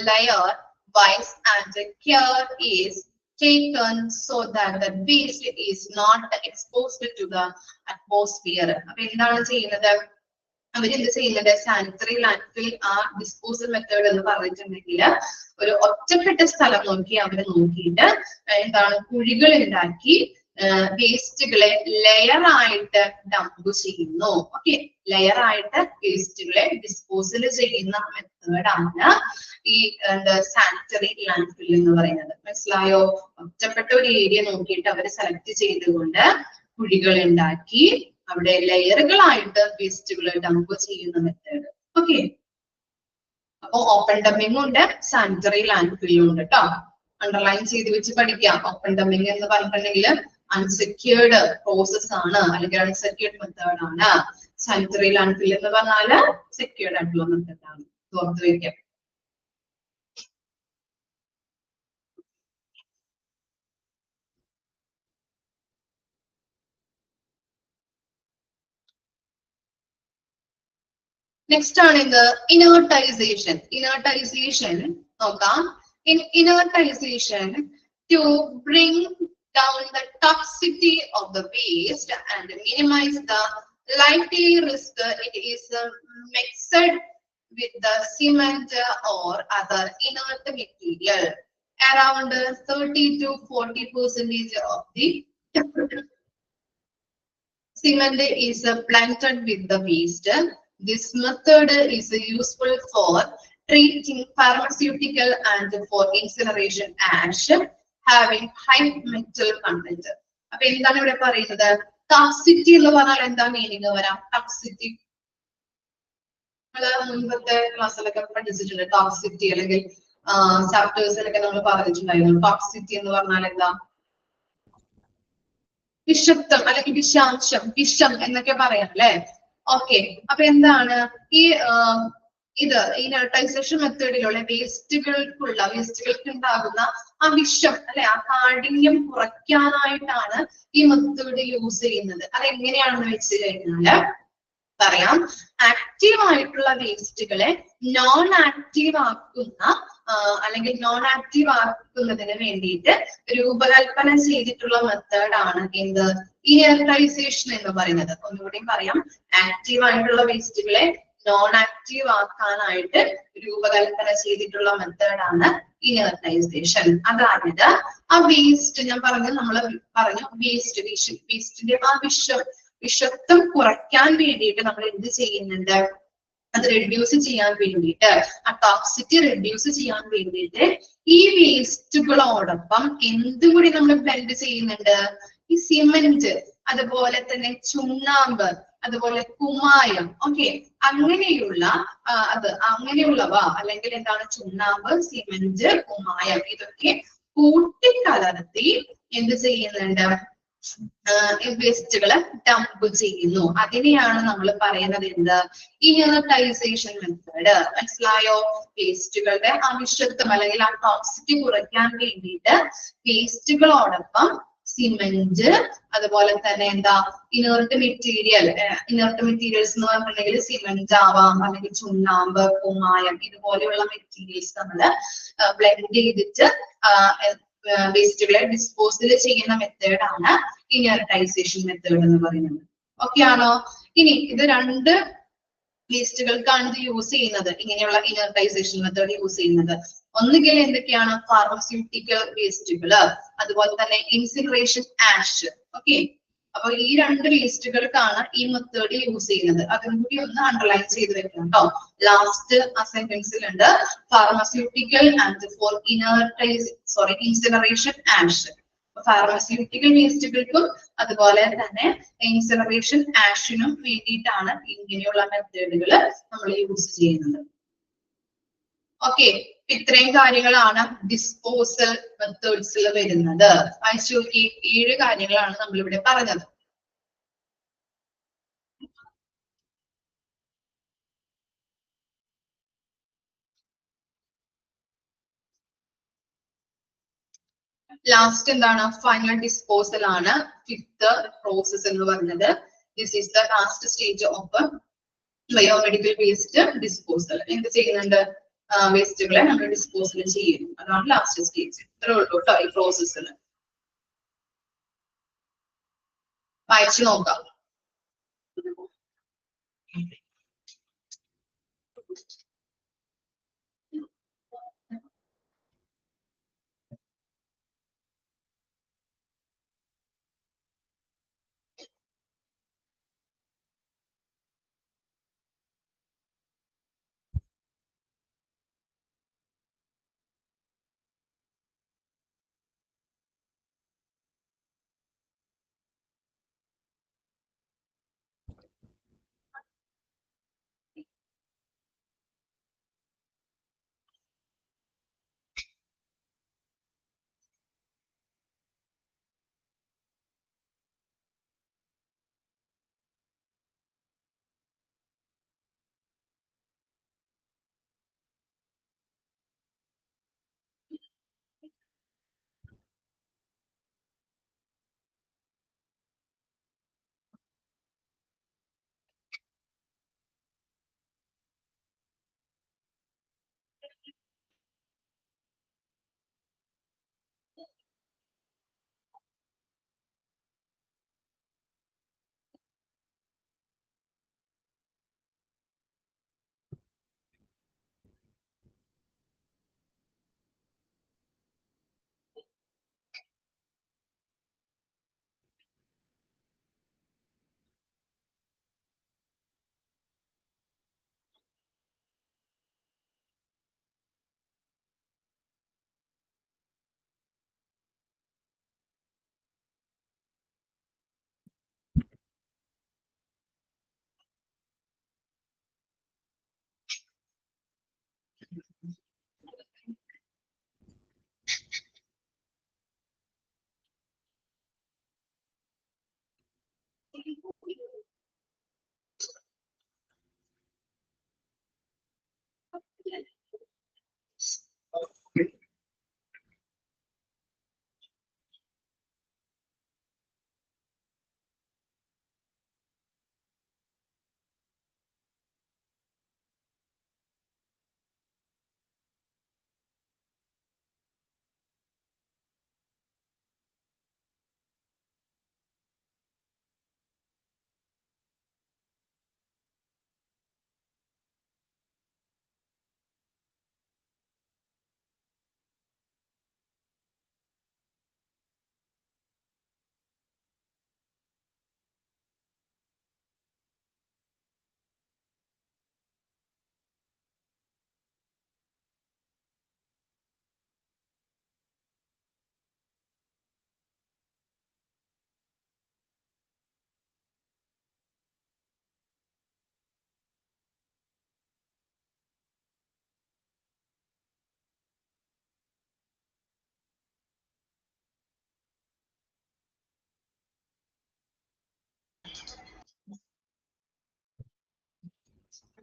layer wise and care is taken so that the waste is not exposed to the atmosphere. അപ്പൊ എന്താണ് ചെയ്യുന്നത്? അവരെന്ത് ചെയ്യുന്നുണ്ട്? സാനിറ്ററി ലാൻഡ്ഫിൽ ആ ഡിസ്പോസൽ മെത്തേഡ് എന്ന് പറഞ്ഞിട്ടുണ്ടെങ്കിൽ ഒരു ഒറ്റപ്പെട്ട സ്ഥലം നോക്കി അവര് നോക്കിയിട്ട് എന്താണ് കുഴികൾ ഉണ്ടാക്കി വേസ്റ്റുകളെ ലെയർ ആയിട്ട് ഡംപ് ചെയ്യുന്നു. ഓക്കെ, ലെയർ ആയിട്ട് വേസ്റ്റുകളെ ഡിസ്പോസൽ ചെയ്യുന്ന മെത്തേഡാണ് ഈ സാനിറ്ററി ലാൻഡ്ഫിൽ എന്ന് പറയുന്നത്. മനസ്സിലായോ? ഒറ്റപ്പെട്ട ഒരു ഏരിയ നോക്കിയിട്ട് അവര് സെലക്ട് ചെയ്തുകൊണ്ട് കുഴികൾ ഉണ്ടാക്കി അവിടെ ലെയറുകളായിട്ട് വേസ്റ്റുകൾ ഡംപ് ചെയ്യുന്ന മെത്തേഡ്. ഓക്കെ, അപ്പൊ ഓപ്പൺ ഡംപിംഗ് ഉണ്ട്, സാനിറ്ററി ലാൻഡ്ഫില്ലും ഉണ്ട് കേട്ടോ. അണ്ടർലൈൻ ചെയ്ത് വെച്ച് പഠിക്കാം. ഓപ്പൺ ഡംപിംഗ് എന്ന് പറഞ്ഞിട്ടുണ്ടെങ്കിൽ അൺസെക്യൂർഡ് പ്രോസസ് ആണ്, അല്ലെങ്കിൽ അൺസെക്യൂർഡ് മെത്തേഡ് ആണ്. സാനിറ്ററി ലാൻഡ്ഫിൽ എന്ന് പറഞ്ഞാല് സെക്യൂർഡ് ആയിട്ടുള്ള മെത്തേഡ് ആണ്. ഓർത്ത് വെക്കാം. Next ആണ് ഇത് inertization. Inertization നോക്കാം. In inertization, to bring down the toxicity of the waste and minimize the likely risk, it is mixed with the cement or other inert material. Around 30 to 40% of the cement is blended with the waste. This method is useful for treating pharmaceutical and for incineration ash having high metal content. അപ്പൊ എന്താണ് ഇവിടെ പറയുന്നത്? Toxicity എന്ന് പറഞ്ഞാൽ എന്താ meaning വരാം? Toxicity നമ്മള് മുൻപത്തെ ക്ലാസ്സിലൊക്കെ പഠിച്ചിട്ടുണ്ട്. ടോക്സിറ്റി അല്ലെങ്കിൽ ചാപ്റ്റേഴ്സിലൊക്കെ നമ്മൾ പറഞ്ഞിട്ടുണ്ടായിരുന്നു. ടോക്സിറ്റി എന്ന് പറഞ്ഞാൽ എന്താ? വിഷത്വം അല്ലെങ്കിൽ വിഷാംശം, വിഷം എന്നൊക്കെ പറയാം അല്ലെ. ഓക്കെ, അപ്പൊ എന്താണ് ഈ ഇനർട്ടൈസേഷൻ മെത്തേഡിലുള്ള വേസ്റ്റുകൾക്ക് ഉണ്ടാകുന്ന ആ വിഷം അല്ലെ, ആ കാഠിന്യം കുറയ്ക്കാനായിട്ടാണ് ഈ മെത്തേഡ് യൂസ് ചെയ്യുന്നത്. അതെങ്ങനെയാണെന്ന് വെച്ച് കഴിഞ്ഞാല് പറയാം. ആക്റ്റീവ് ആയിട്ടുള്ള വേസ്റ്റുകളെ നോൺ ആക്റ്റീവ് ആക്കുന്ന അല്ലെങ്കിൽ നോൺ ആക്റ്റീവ് ആക്കുന്നതിന് വേണ്ടിയിട്ട് രൂപകൽപ്പന ചെയ്തിട്ടുള്ള മെത്തേഡാണ് എന്ത്? ഇനർട്ടൈസേഷൻ എന്ന് പറയുന്നത്. ഒന്നുകൂടി പറയാം. ആക്റ്റീവ് ആയിട്ടുള്ള വേസ്റ്റുകളെ നോൺ ആക്റ്റീവ് ആക്കാനായിട്ട് രൂപകൽപ്പന ചെയ്തിട്ടുള്ള മെത്തേഡാണ് ഇനർട്ടൈസേഷൻ. അതായത് ആ വേസ്റ്റ് ഞാൻ നമ്മൾ പറഞ്ഞു വേസ്റ്റിന്റെ ആ വിഷത്വം കുറയ്ക്കാൻ വേണ്ടിയിട്ട് നമ്മൾ എന്ത് ചെയ്യുന്നുണ്ട്? അത് റെഡ്യൂസ് ചെയ്യാൻ വേണ്ടിയിട്ട്, ആ ടോക്സിറ്റി റെഡ്യൂസ് ചെയ്യാൻ വേണ്ടിയിട്ട് ഈ വേസ്റ്റുകളോടൊപ്പം എന്തുകൂടി നമ്മൾ ബ്ലെൻഡ് ചെയ്യുന്നുണ്ട്? ഈ സിമന്റ്, അതുപോലെ തന്നെ ചുണ്ണാമ്പ്, അതുപോലെ കുമ്മായം. ഓക്കെ, അങ്ങനെയുള്ളവ അല്ലെങ്കിൽ എന്താണ് ചുണ്ണാമ്പ്, സിമന്റ്, കുമ്മായം ഇതൊക്കെ കൂട്ടിക്കലർത്തി എന്ത് ചെയ്യുന്നുണ്ട്? വേസ്റ്റുകള് ഡംപ് ചെയ്യുന്നു. അതിനെയാണ് നമ്മൾ പറയുന്നത് എന്ത്? ഇനർട്ടൈസേഷൻ മെത്തേഡ്. മനസ്സിലായോ? വേസ്റ്റുകളുടെ അവിഷത്വം അല്ലെങ്കിൽ ആ ടോക്സിറ്റി കുറയ്ക്കാൻ വേണ്ടിയിട്ട് വേസ്റ്റുകളോടൊപ്പം സിമന്റ്, അതുപോലെ തന്നെ എന്താ ഇനർട്ട് മെറ്റീരിയൽസ് എന്ന് പറഞ്ഞിട്ടുണ്ടെങ്കിൽ സിമന്റ് ആവാം, അല്ലെങ്കിൽ ചുണ്ണാമ്പ്, കുമ്മായം ഇതുപോലെയുള്ള മെറ്റീരിയൽസ് നമ്മള് ബ്ലെൻഡ് ചെയ്തിട്ട് വേസ്റ്റുകളെ ഡിസ്പോസൽ ചെയ്യുന്ന മെത്തേഡാണ് ഇനർട്ടൈസേഷൻ മെത്തേഡ് എന്ന് പറയുന്നത്. ഓക്കെ ആണോ? ഇനി ഇത് രണ്ട് വേസ്റ്റുകൾക്കാണ് ഇത് യൂസ് ചെയ്യുന്നത്, ഇങ്ങനെയുള്ള ഇനർട്ടൈസേഷൻ മെത്തേഡ് യൂസ് ചെയ്യുന്നത്. ഒന്നുകിൽ എന്തൊക്കെയാണ് ഫാർമസ്യൂട്ടിക്കൽ വേസ്റ്റുകള്, അതുപോലെ തന്നെ ഇൻസിനറേഷൻ ആഷ്. ഓക്കെ, അപ്പൊ ഈ രണ്ട് വേസ്റ്റുകൾക്കാണ് ഈ മെത്തേഡ് യൂസ് ചെയ്യുന്നത്. അതും കൂടി ഒന്ന് അണ്ടർലൈൻ ചെയ്ത് വെക്കണം കേട്ടോ. ലാസ്റ്റ് ആ സെന്റൻസിൽ ഉണ്ട് pharmaceutical and for incineration ash. Pharmaceutical വേസ്റ്റുകൾക്കും അതുപോലെ തന്നെ ഇൻസിനറേഷൻ ആഷിനും വേണ്ടിയിട്ടാണ് ഇങ്ങനെയുള്ള മെത്തേഡുകൾ നമ്മൾ യൂസ് ചെയ്യുന്നത്. ഓക്കെ, ഇത്രയും കാര്യങ്ങളാണ് ഡിസ്പോസൽ മെത്തേഡ്സിൽ വരുന്നത്. വായിച്ചു നോക്കി, 7 കാര്യങ്ങളാണ് നമ്മൾ ഇവിടെ പറഞ്ഞത്. ലാസ്റ്റ് എന്താണ്? ഫൈനൽ ഡിസ്പോസൽ ആണ് 5th പ്രോസസ് എന്ന് പറഞ്ഞത്. This is the last stage of biomedical waste disposal. എന്ത് ചെയ്യുന്നുണ്ട്? വേസ്റ്റുകളെ നമ്മൾ ഡിസ്പോസൽ ചെയ്യുന്നു. അതാണ് ലാസ്റ്റ് സ്റ്റേജ്. ഇത്രേ ഉള്ളൂ കേട്ടോ ഈ പ്രോസസ്സിൽ. വായിച്ചു നോക്കാം.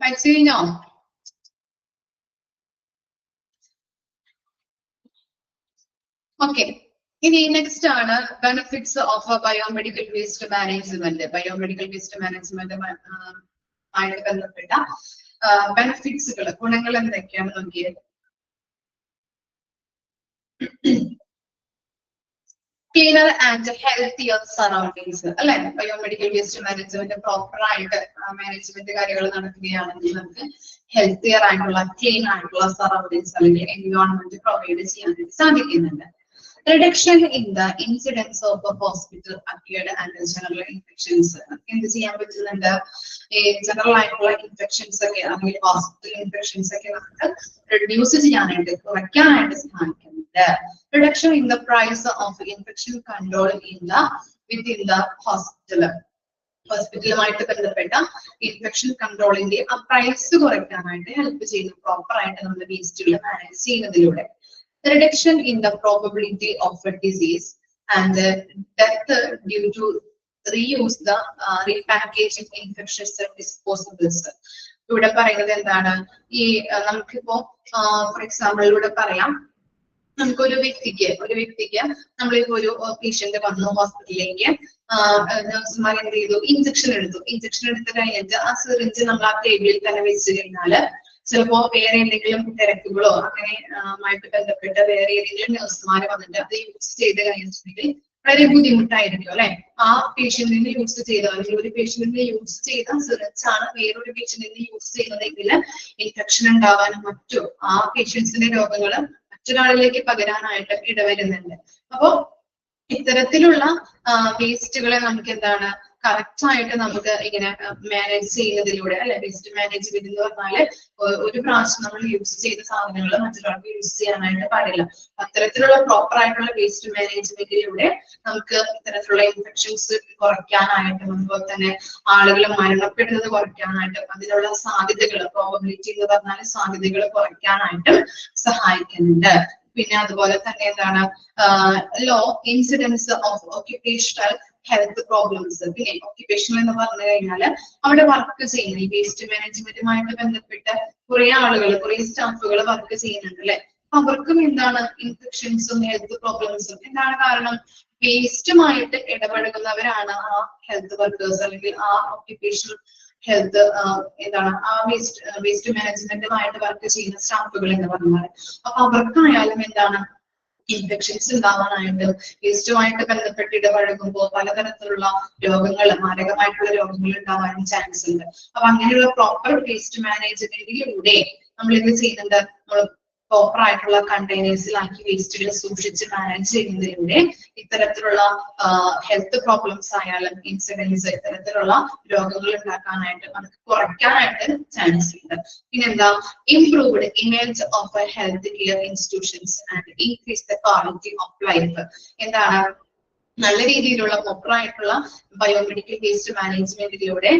പഠിച്ചു കഴിഞ്ഞോ? ഓക്കെ, ഇനി നെക്സ്റ്റ് ആണ് benefits of biomedical waste management. Biomedical waste management ആയിട്ട് ബന്ധപ്പെട്ട ബെനിഫിറ്റ്സുകൾ, ഗുണങ്ങൾ എന്തൊക്കെയാണ് നോക്കിയത്? ക്ലീനർ ആൻഡ് ഹെൽത്തിയർ സറൗണ്ടിങ്സ് അല്ലെ. ബയോമെഡിക്കൽ വേസ്റ്റ് മാനേജ്മെന്റ് പ്രോപ്പർ ആയിട്ട് മാനേജ്മെന്റ് കാര്യങ്ങൾ നടത്തുകയാണെങ്കിൽ നമുക്ക് ഹെൽത്തിയർ ആയിട്ടുള്ള ക്ലീൻ ആയിട്ടുള്ള സറൗണ്ടിങ്സ് അല്ലെങ്കിൽ എൻവയോൺമെന്റ് പ്രൊവൈഡ് ചെയ്യാനായിട്ട് സാധിക്കുന്നുണ്ട്. Reduction in the incidents of hospital acquired and general infections. എന്ത് ചെയ്യാൻ പറ്റുന്നുണ്ട്? ഈ ജനറൽ ആയിട്ടുള്ള ഇൻഫെക്ഷൻസ് ഒക്കെ അല്ലെങ്കിൽ ഹോസ്പിറ്റൽ ഇൻഫെക്ഷൻസ് ഒക്കെ നമുക്ക് റിഡ്യൂസ് ചെയ്യാനായിട്ട് കുറയ്ക്കാനായിട്ട് സഹായിക്കുന്നുണ്ട്. Reduction in the price of infection control within the hospital. ഹോസ്പിറ്റലുമായിട്ട് ബന്ധപ്പെട്ട ഇൻഫെക്ഷൻ കൺട്രോളിന്റെ ആ പ്രൈസ് കുറയ്ക്കാനായിട്ട് ഹെൽപ്പ് ചെയ്യുന്നു പ്രോപ്പർ ആയിട്ട് നമ്മൾ വേസ്റ്റുകൾ മാനേജ് ചെയ്യുന്നതിലൂടെ. Reduction in the probability of a disease and death due to reuse the repackaging infectious disposables. ഇവിടെ പറയുന്നത് എന്താണ്? ഈ നമുക്കിപ്പോ ഫോർ എക്സാമ്പിൾ ഇവിടെ പറയാം, നമുക്കൊരു വ്യക്തിക്ക് നമ്മളിപ്പോ ഒരു പേഷ്യന്റ് വന്നു ഹോസ്പിറ്റലിലേക്ക്, നഴ്സുമാർ എന്ത് ചെയ്തു? ഇഞ്ചക്ഷൻ എടുത്ത് കഴിഞ്ഞിട്ട് ആ സിറിഞ്ച് നമ്മൾ ആ ടേബിളിൽ തന്നെ വെച്ച് കഴിഞ്ഞാല് ചിലപ്പോ വേറെ എന്തെങ്കിലും തിരക്കുകളോ അങ്ങനെ ആയിട്ട് ബന്ധപ്പെട്ട വേറെ ഏതെങ്കിലും നഴ്സുമാർ വന്നിട്ട് അത് യൂസ് ചെയ്ത് കഴിഞ്ഞിട്ടുണ്ടെങ്കിൽ വളരെ ബുദ്ധിമുട്ടായിരിക്കും അല്ലെ. ആ പേഷ്യന്റിന് യൂസ് ചെയ്ത അല്ലെങ്കിൽ ഒരു പേഷ്യന്റിന് യൂസ് ചെയ്ത സിറിഞ്ചാണ് വേറൊരു പേഷ്യന്റിന് യൂസ് ചെയ്യുന്നതെങ്കിൽ ഇൻഫെക്ഷൻ ഉണ്ടാവാനും മറ്റു ആ പേഷ്യൻസിന്റെ രോഗങ്ങൾ മറ്റൊരാളിലേക്ക് പകരാനായിട്ട് ഇടവരുന്നുണ്ട്. അപ്പോ ഇത്തരത്തിലുള്ള വേസ്റ്റുകളെ നമുക്ക് എന്താണ് കറക്റ്റ് ആയിട്ട് നമുക്ക് ഇങ്ങനെ മാനേജ് ചെയ്യുന്നതിലൂടെ അല്ലെ. വേസ്റ്റ് മാനേജ്മെന്റ് എന്ന് പറഞ്ഞാല് ഒരു പ്രാവശ്യം നമ്മൾ യൂസ് ചെയ്ത സാധനങ്ങൾ മറ്റൊരാൾക്ക് യൂസ് ചെയ്യാനായിട്ട് പാടില്ല. അത്തരത്തിലുള്ള പ്രോപ്പർ ആയിട്ടുള്ള വേസ്റ്റ് മാനേജ്മെന്റിലൂടെ നമുക്ക് ഇത്തരത്തിലുള്ള ഇൻഫെക്ഷൻസ് കുറയ്ക്കാനായിട്ടും അതുപോലെ തന്നെ ആളുകൾ മരണപ്പെടുന്നത് കുറയ്ക്കാനായിട്ടും അതിനുള്ള സാധ്യതകൾ പ്രോബബിലിറ്റി എന്ന് പറഞ്ഞാൽ സാധ്യതകൾ കുറയ്ക്കാനായിട്ടും സഹായിക്കുന്നുണ്ട്. പിന്നെ അതുപോലെ തന്നെ എന്താണ് low incidence of occupational health problems. പിന്നെ ഓക്യുപേഷണൽ എന്ന് പറഞ്ഞു കഴിഞ്ഞാൽ അവിടെ വർക്ക് ചെയ്യുന്ന ഈ വേസ്റ്റ് മാനേജ്മെന്റുമായിട്ട് ബന്ധപ്പെട്ട് കുറെ സ്റ്റാഫുകൾ വർക്ക് ചെയ്യുന്നുണ്ട് അല്ലെ. അവർക്കും എന്താണ് ഇൻഫെക്ഷൻസും ഹെൽത്ത് പ്രോബ്ലംസും. എന്താണ് കാരണം? വേസ്റ്റുമായിട്ട് ഇടപഴകുന്നവരാണ് ആ ഹെൽത്ത് വർക്കേഴ്സ് അല്ലെങ്കിൽ ആ ഓക്യുപേഷണൽ ഹെൽത്ത് എന്താണ് ആ വേസ്റ്റ് മാനേജ്മെന്റുമായിട്ട് വർക്ക് ചെയ്യുന്ന സ്റ്റാഫുകൾ എന്ന് പറഞ്ഞാൽ. അപ്പൊ അവർക്കായാലും എന്താണ് ഇൻഫെക്ഷൻസ് ഉണ്ടാവാനായിട്ട് വേസ്റ്റുമായിട്ട് ബന്ധപ്പെട്ട് ഇടപഴകുമ്പോൾ പലതരത്തിലുള്ള രോഗങ്ങൾ മാരകമായിട്ടുള്ള രോഗങ്ങൾ ഉണ്ടാവാനും ചാൻസ് ഉണ്ട്. അപ്പൊ അങ്ങനെയുള്ള പ്രോപ്പർ വേസ്റ്റ് മാനേജ്മെന്റിലൂടെ നമ്മൾ എന്ത് ചെയ്യുന്നുണ്ട്? നമ്മൾ പ്രോപ്പർ ആയിട്ടുള്ള കണ്ടെയ്നേഴ്സിലാക്കി വേസ്റ്റുകൾ സൂക്ഷിച്ച് മാനേജ് ചെയ്യുന്നതിലൂടെ ഇത്തരത്തിലുള്ള ഹെൽത്ത് പ്രോബ്ലംസ് ആയാലും ഇൻസിഡൻസ് ഇത്തരത്തിലുള്ള രോഗങ്ങൾ ഉണ്ടാക്കാനായിട്ട് നമുക്ക് കുറയ്ക്കാനായിട്ട് ചാൻസ് ഉണ്ട്. പിന്നെന്താ? Improved image of health care institutions and increase the quality of life. എന്താണ്? നല്ല രീതിയിലുള്ള പ്രോപ്പർ ആയിട്ടുള്ള ബയോമെഡിക്കൽ വേസ്റ്റ് മാനേജ്മെന്റിലൂടെ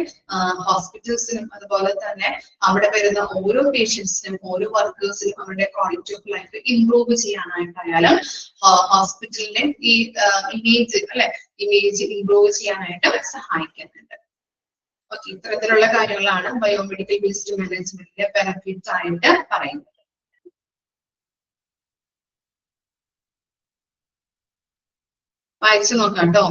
ഹോസ്പിറ്റൽസിനും അതുപോലെ തന്നെ അവിടെ വരുന്ന ഓരോ പേഷ്യൻസിനും ഓരോ വർക്കേഴ്സിനും അവരുടെ ക്വാളിറ്റി ഓഫ് ലൈഫ് ഇംപ്രൂവ് ചെയ്യാനായിട്ടായാലും ഹോസ്പിറ്റലിന്റെ ഈ ഇമേജ് ഇംപ്രൂവ് ചെയ്യാനായിട്ട് സഹായിക്കുന്നുണ്ട്. ഓക്കെ, ഇത്തരത്തിലുള്ള കാര്യങ്ങളാണ് ബയോമെഡിക്കൽ വേസ്റ്റ് മാനേജ്മെന്റിന്റെ ബെനിഫിറ്റ്സ് ആയിട്ട് പറയുന്നത്. വായിച്ചു നോക്കാം കേട്ടോ.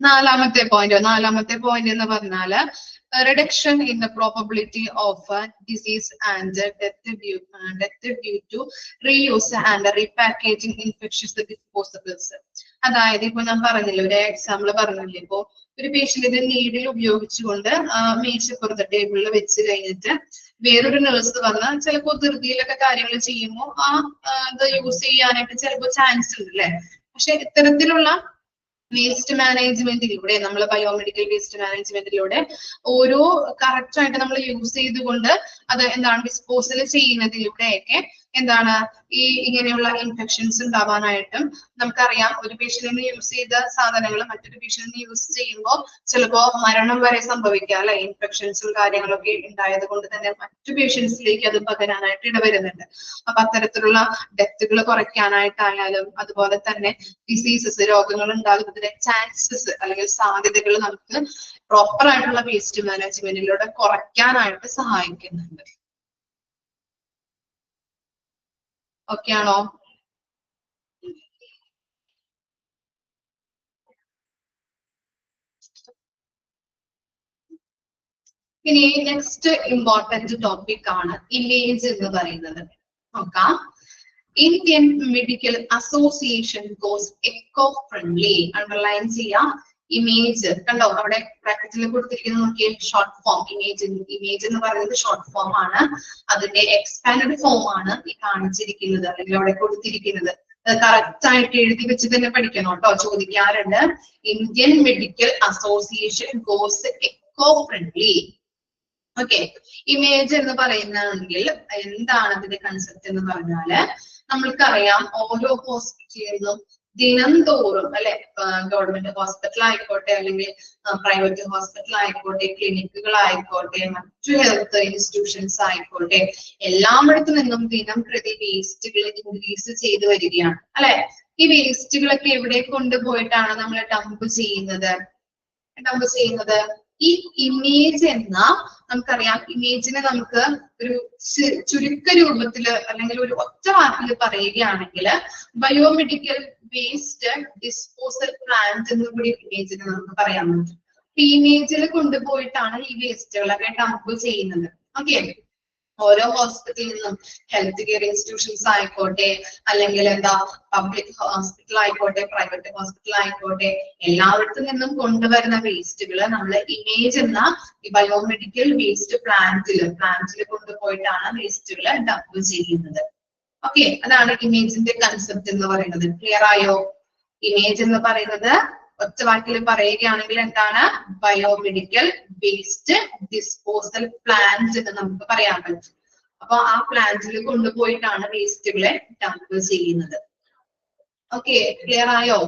നാലാമത്തെ പോയിന്റ് എന്ന് പറഞ്ഞാല് reduction in the probability of disease and death due to reuse and repackaging infectious disposables. അതായത് ഇപ്പൊ ഞാൻ പറഞ്ഞില്ലേ, ഒരു എക്സാമ്പിൾ പറഞ്ഞില്ലേ, ഇപ്പൊ ഒരു പേഷ്യന്റിന്റെ നീഡിൽ ഉപയോഗിച്ചുകൊണ്ട് മേശപ്പുറത്ത് ടേബിളിൽ വെച്ച് കഴിഞ്ഞിട്ട് വേറൊരു നേഴ്സ് വന്ന് ചിലപ്പോ ധൃതിയിലൊക്കെ കാര്യങ്ങൾ ചെയ്യുമ്പോൾ ഇത് യൂസ് ചെയ്യാനായിട്ട് ചിലപ്പോ ചാൻസ് ഉണ്ട് അല്ലെ. പക്ഷെ ഇത്തരത്തിലുള്ള വേസ്റ്റ് മാനേജ്മെന്റിലൂടെ, നമ്മൾ ബയോമെഡിക്കൽ വേസ്റ്റ് മാനേജ്മെന്റിലൂടെ ഓരോ കറക്റ്റ് ആയിട്ട് നമ്മൾ യൂസ് ചെയ്തുകൊണ്ട് അത് എന്താണ് ഡിസ്പോസൽ ചെയ്യുന്നതിലൂടെയൊക്കെ എന്താണ് ഈ ഇങ്ങനെയുള്ള ഇൻഫെക്ഷൻസ് ഉണ്ടാവാനായിട്ടും നമുക്കറിയാം. ഒരു പേഷ്യന്റിന് യൂസ് ചെയ്ത സാധനങ്ങൾ മറ്റൊരു പേഷ്യന്റിന് യൂസ് ചെയ്യുമ്പോൾ ചിലപ്പോ മരണം വരെ സംഭവിക്കാം അല്ലെ. ഇൻഫെക്ഷൻസും കാര്യങ്ങളൊക്കെ ഉണ്ടായത് കൊണ്ട് തന്നെ മറ്റു പേഷ്യൻസിലേക്ക് അത് പകരാനായിട്ട് ഇടവരുന്നുണ്ട്. അപ്പൊ അത്തരത്തിലുള്ള ഡെത്തുകൾ കുറയ്ക്കാനായിട്ടായാലും അതുപോലെ തന്നെ ഡിസീസസ്, രോഗങ്ങൾ ഉണ്ടാകുന്നതിന്റെ ചാൻസസ് അല്ലെങ്കിൽ സാധ്യതകൾ നമുക്ക് പ്രോപ്പർ ആയിട്ടുള്ള വേസ്റ്റ് മാനേജ്മെന്റിലൂടെ കുറയ്ക്കാനായിട്ട് സഹായിക്കുന്നുണ്ട്. ഓക്കെ ആണോ? ഇനി നെക്സ്റ്റ് ഇമ്പോർട്ടന്റ് ടോപ്പിക് ആണ് ഇമേജ് എന്ന് പറയുന്നത്. നോക്കാം. Indian medical association goes eco friendly. Underline ചെയ്യാം. ഇമേജ് കണ്ടോ, അവിടെ ബ്രാക്കറ്റിൽ കൊടുത്തിരിക്കുന്നത് നോക്കിയേ, ഷോർട്ട് ഫോം. ഇമേജ് എന്ന് പറയുന്നത് ഷോർട്ട് ഫോം ആണ്. അതിന്റെ എക്സ്പാൻഡ് ഫോം ആണ് ഈ കാണിച്ചിരിക്കുന്നത് അല്ലെങ്കിൽ അവിടെ കൊടുത്തിരിക്കുന്നത്. അത് കറക്റ്റ് ആയിട്ട് എഴുതി വെച്ച് തന്നെ പഠിക്കണം കേട്ടോ, ചോദിക്കാറുണ്ട്. Indian medical association goes eco friendly. Okay, image എന്ന് പറയുന്നതെങ്കിൽ എന്താണ് അതിന്റെ കൺസെപ്റ്റ് എന്ന് പറഞ്ഞാല്, നമ്മൾക്കറിയാം ഓരോ ഹോസ്പിറ്റലിലും ദിനം തോറും അല്ലെ, ഗവൺമെന്റ് ഹോസ്പിറ്റൽ ആയിക്കോട്ടെ അല്ലെങ്കിൽ പ്രൈവറ്റ് ഹോസ്പിറ്റൽ ആയിക്കോട്ടെ, ക്ലിനിക്കുകൾ ആയിക്കോട്ടെ, മറ്റു ഹെൽത്ത് ഇൻസ്റ്റിറ്റ്യൂഷൻസ് ആയിക്കോട്ടെ, എല്ലായിടത്തു നിന്നും ദിനം പ്രതി വേസ്റ്റുകൾ ഇൻക്രീസ് ചെയ്തു വരികയാണ് അല്ലെ. ഈ വേസ്റ്റുകളൊക്കെ എവിടെ കൊണ്ടുപോയിട്ടാണ് നമ്മൾ ഡംപ് ചെയ്യുന്നത്? ഈ ഇമേജ് എന്ന, നമുക്കറിയാം ഇമേജിനെ നമുക്ക് ഒരു ചുരുക്ക രൂപത്തില് അല്ലെങ്കിൽ ഒരു ഒറ്റ വാക്കിൽ പറയുകയാണെങ്കിൽ ബയോമെഡിക്കൽ വേസ്റ്റ് ഡിസ്പോസൽ പ്ലാന്റ് എന്ന് കൂടി ഇമേജിനെ നമുക്ക് പറയാൻ പറ്റും. ഇമേജിൽ കൊണ്ടുപോയിട്ടാണ് ഈ വേസ്റ്റുകളൊക്കെ ഡംപ് ചെയ്യുന്നത്. ഓക്കെ, ഓരോ ഹോസ്പിറ്റലിൽ നിന്നും ഹെൽത്ത് കെയർ ഇൻസ്റ്റിറ്റ്യൂഷൻസ് ആയിക്കോട്ടെ അല്ലെങ്കിൽ പബ്ലിക് ഹോസ്പിറ്റൽ ആയിക്കോട്ടെ, പ്രൈവറ്റ് ഹോസ്പിറ്റൽ ആയിക്കോട്ടെ, എല്ലായിടത്തു നിന്നും കൊണ്ടുവരുന്ന വേസ്റ്റുകൾ നമ്മൾ ഇമേജ് എന്ന ഈ ബയോമെഡിക്കൽ വേസ്റ്റ് പ്ലാന്റിൽ കൊണ്ടുപോയിട്ടാണ് വേസ്റ്റുകൾ ഡംപ് ചെയ്യുന്നത്. ഓക്കെ, അതാണ് ഇമേജിന്റെ കൺസെപ്റ്റ് എന്ന് പറയുന്നത്. ക്ലിയർ ആയോ? ഇമേജ് എന്ന് പറയുന്നത് ഒറ്റ വാക്കിൽ പറയുകയാണെങ്കിൽ എന്താണ്? ബയോമെഡിക്കൽ വേസ്റ്റ് ഡിസ്പോസൽ പ്ലാന്റ് എന്ന് നമുക്ക് പറയാൻ പറ്റും. അപ്പൊ ആ പ്ലാന്റിൽ കൊണ്ടുപോയിട്ടാണ് വേസ്റ്റുകളെ ഡംപ് ചെയ്യുന്നത്. ഓക്കെ, ക്ലിയർ ആയോ?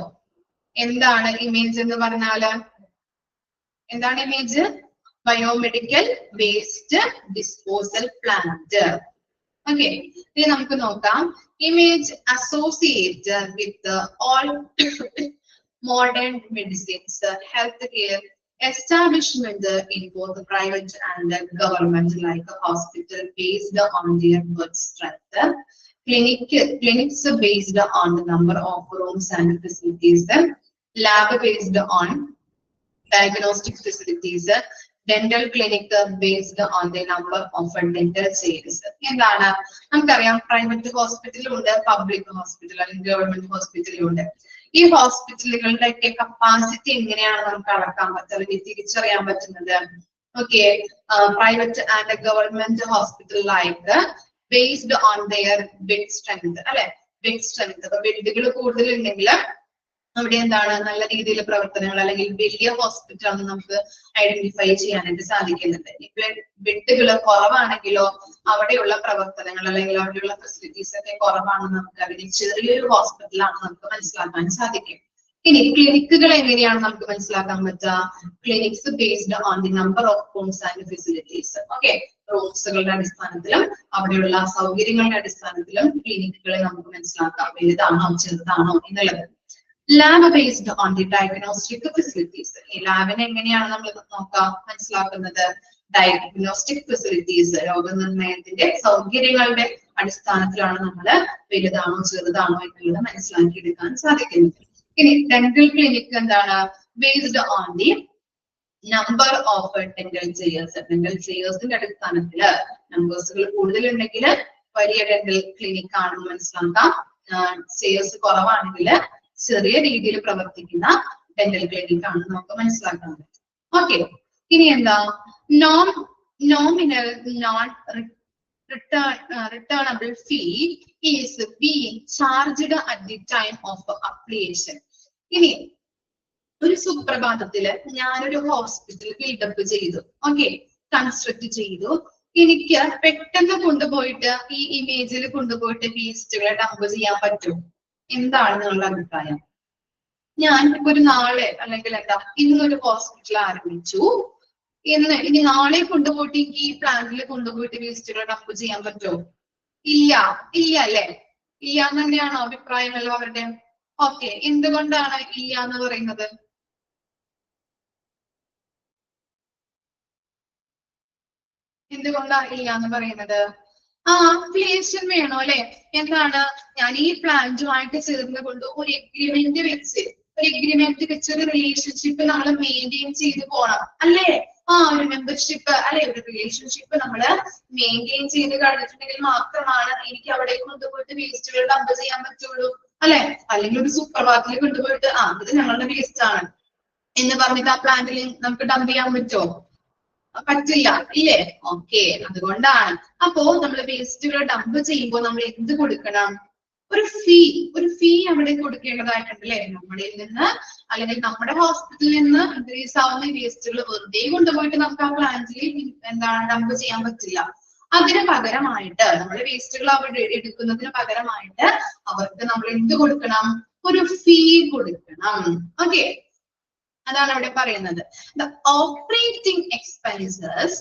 എന്താണ് ഇമേജ് എന്ന് പറഞ്ഞാല്? എന്താണ് image? Biomedical waste disposal plant. Okay, ഇനി നമുക്ക് നോക്കാം. Image associate with all modern medicines, healthcare establishment in both private and government, like a hospital based on their birth strength, clinics based on the number of rooms and facilities, lab based on diagnostic facilities, dental clinic based on the number of dental chairs. എന്താണ്? നമുക്കറിയാം private ഹോസ്പിറ്റലും ഉണ്ട്, public hospital അല്ലെങ്കിൽ government ഹോസ്പിറ്റലും ഉണ്ട്. ഈ ഹോസ്പിറ്റലുകളുടെ ഒക്കെ capacity എങ്ങനെയാണ് നമുക്ക് അളക്കാൻ പറ്റുക അല്ലെങ്കിൽ തിരിച്ചറിയാൻ പറ്റുന്നത്? ഓക്കെ, പ്രൈവറ്റ് ആൻഡ് ഗവൺമെന്റ് ഹോസ്പിറ്റലിലായിട്ട് based on their bed strength അല്ലെ. ബെഡ് സ്ട്രെങ്ത്, അപ്പൊ ബെഡുകൾ കൂടുതൽ ഉണ്ടെങ്കിൽ അവിടെ എന്താണ് നല്ല രീതിയിൽ പ്രവർത്തനങ്ങൾ അല്ലെങ്കിൽ വലിയ ഹോസ്പിറ്റലാണ് നമുക്ക് ഐഡന്റിഫൈ ചെയ്യാനായിട്ട് സാധിക്കുന്നുണ്ട്. ബെഡുകൾ കുറവാണെങ്കിലോ അവിടെയുള്ള പ്രവർത്തനങ്ങൾ അല്ലെങ്കിൽ അവിടെയുള്ള ഫെസിലിറ്റീസ് ഒക്കെ കുറവാണെന്ന് നമുക്ക് അതിന് ചെറിയൊരു ഹോസ്പിറ്റലാണ് നമുക്ക് മനസ്സിലാക്കാൻ സാധിക്കും. ഇനി ക്ലിനിക്കുകൾ എങ്ങനെയാണ് നമുക്ക് മനസ്സിലാക്കാൻ പറ്റുക? Clinics based on the number of rooms and facilities. Okay, റൂംസുകളുടെ അടിസ്ഥാനത്തിലും അവിടെയുള്ള സൗകര്യങ്ങളുടെ അടിസ്ഥാനത്തിലും ക്ലിനിക്കുകളെ നമുക്ക് മനസ്സിലാക്കാം വലുതാണോ ചെറുതാണോ എന്നുള്ളത്. Lab based on the diagnostic facilities. ഈ ലാബിനെ എങ്ങനെയാണ് നമ്മൾ മനസ്സിലാക്കുന്നത്? ഡയഗ്നോസ്റ്റിക് ഫെസിലിറ്റീസ്, രോഗനിർണയത്തിന്റെ സൗകര്യങ്ങളുടെ അടിസ്ഥാനത്തിലാണ് നമ്മൾ വലുതാണോ ചെറുതാണോ എന്നുള്ളത് മനസ്സിലാക്കിയെടുക്കാൻ സാധിക്കുന്നത്. ഇനി ഡെന്റൽ ക്ലിനിക്ക് എന്താണ്? based on the number of dental chairs. Dental chairsന്റെ അടിസ്ഥാനത്തിൽ നമ്പേഴ്സുകൾ കൂടുതലുണ്ടെങ്കിൽ വലിയ ഡെന്റൽ ക്ലിനിക് ആണെന്ന് മനസ്സിലാക്കാം. ചെയർസ് കുറവാണെങ്കിൽ ചെറിയ രീതിയിൽ പ്രവർത്തിക്കുന്ന ഡെന്റൽ ക്ലിനിക് ആണെന്ന് നമുക്ക് മനസ്സിലാക്കാൻ പറ്റും. ഓക്കെ, ഇനി എന്താ nominal non-returnable fee is being charged at the time of application. ഇനി ഒരു സുപ്രഭാതത്തില് ഞാനൊരു ഹോസ്പിറ്റൽ ബിൽഡപ്പ് ചെയ്തു, ഓക്കെ, കൺസ്ട്രക്ട് ചെയ്തു. എനിക്ക് പെട്ടെന്ന് കൊണ്ടുപോയിട്ട് ഈ ഇമേജിൽ കൊണ്ടുപോയിട്ട് വേസ്റ്റുകളെ ഡംപ് ചെയ്യാൻ പറ്റും? എന്താണ് നിങ്ങളുടെ അഭിപ്രായം? ഞാൻ ഒരു നാളെ അല്ലെങ്കിൽ എന്താ ഇന്നൊരു ഹോസ്പിറ്റൽ ആരംഭിച്ചു, ഇനി നാളെ കൊണ്ടുപോയിട്ട് ഈ പ്ലാന്റിൽ കൊണ്ടുപോയിട്ട് വേസ്റ്റുകളെ ഡംപ് ചെയ്യാൻ പറ്റുമോ? ഇല്ല അല്ലേ? ഇല്ല എന്ന് തന്നെയാണോ അഭിപ്രായം എല്ലാവരുടെ? ഓക്കെ, എന്തുകൊണ്ടാണ് ഇല്ല എന്ന് പറയുന്നത്? എന്തുകൊണ്ടാ ഇല്ല എന്ന് പറയുന്നത്? അഫിലിയേഷൻ വേണോ അല്ലെ? എന്താണ്, ഞാൻ ഈ പ്ലാന്റുമായിട്ട് ചേർന്ന് കൊണ്ട് ഒരു എഗ്രിമെന്റ് വെച്ച് ഒരു റിലേഷൻഷിപ്പ് നമ്മൾ മെയിൻറ്റെയിൻ ചെയ്ത് പോണം അല്ലേ? ഒരു മെമ്പർഷിപ്പ് അല്ലെ, ഒരു റിലേഷൻഷിപ്പ് നമ്മൾ മെയിൻറ്റെയിൻ ചെയ്ത് കഴിഞ്ഞിട്ടുണ്ടെങ്കിൽ മാത്രമാണ് എനിക്ക് അവിടെ കൊണ്ടുപോയിട്ട് വേസ്റ്റുകൾ ഡംപ് ചെയ്യാൻ പറ്റുള്ളൂ അല്ലെ? അല്ലെങ്കിൽ ഒരു സുപ്രഭാതത്തിൽ കൊണ്ടുപോയിട്ട് ഇത് ഞങ്ങളുടെ വേസ്റ്റ് ആണ് എന്ന് പറഞ്ഞിട്ട് ആ പ്ലാന്റിൽ നമുക്ക് ഡംപ് ചെയ്യാൻ പറ്റുമോ? പറ്റില്ല ഇല്ലേ? ഓക്കെ, അതുകൊണ്ടാണ് അപ്പോ നമ്മൾ വേസ്റ്റുകൾ ഡംപ് ചെയ്യുമ്പോൾ നമ്മൾ എന്ത് കൊടുക്കണം? ഒരു ഫീ അവിടെ കൊടുക്കേണ്ടതായിട്ടുണ്ട് അല്ലെ? നമ്മളിൽ നിന്ന് അല്ലെങ്കിൽ നമ്മുടെ ഹോസ്പിറ്റലിൽ നിന്ന് ഇൻക്രീസ് ആവുന്ന വേസ്റ്റുകൾ വെറുതെ കൊണ്ടുപോയിട്ട് നമുക്ക് ആ പ്ലാന്റിൽ എന്താണ് ഡംപ് ചെയ്യാൻ പറ്റില്ല. അതിന് പകരമായിട്ട് നമ്മുടെ വേസ്റ്റുകൾ അവിടെ എടുക്കുന്നതിന് പകരമായിട്ട് അവർക്ക് നമ്മൾ എന്ത് കൊടുക്കണം? ഒരു ഫീ കൊടുക്കണം. ഓക്കെ, അതാണ് അവിടെ പറയുന്നത്. The operating expenses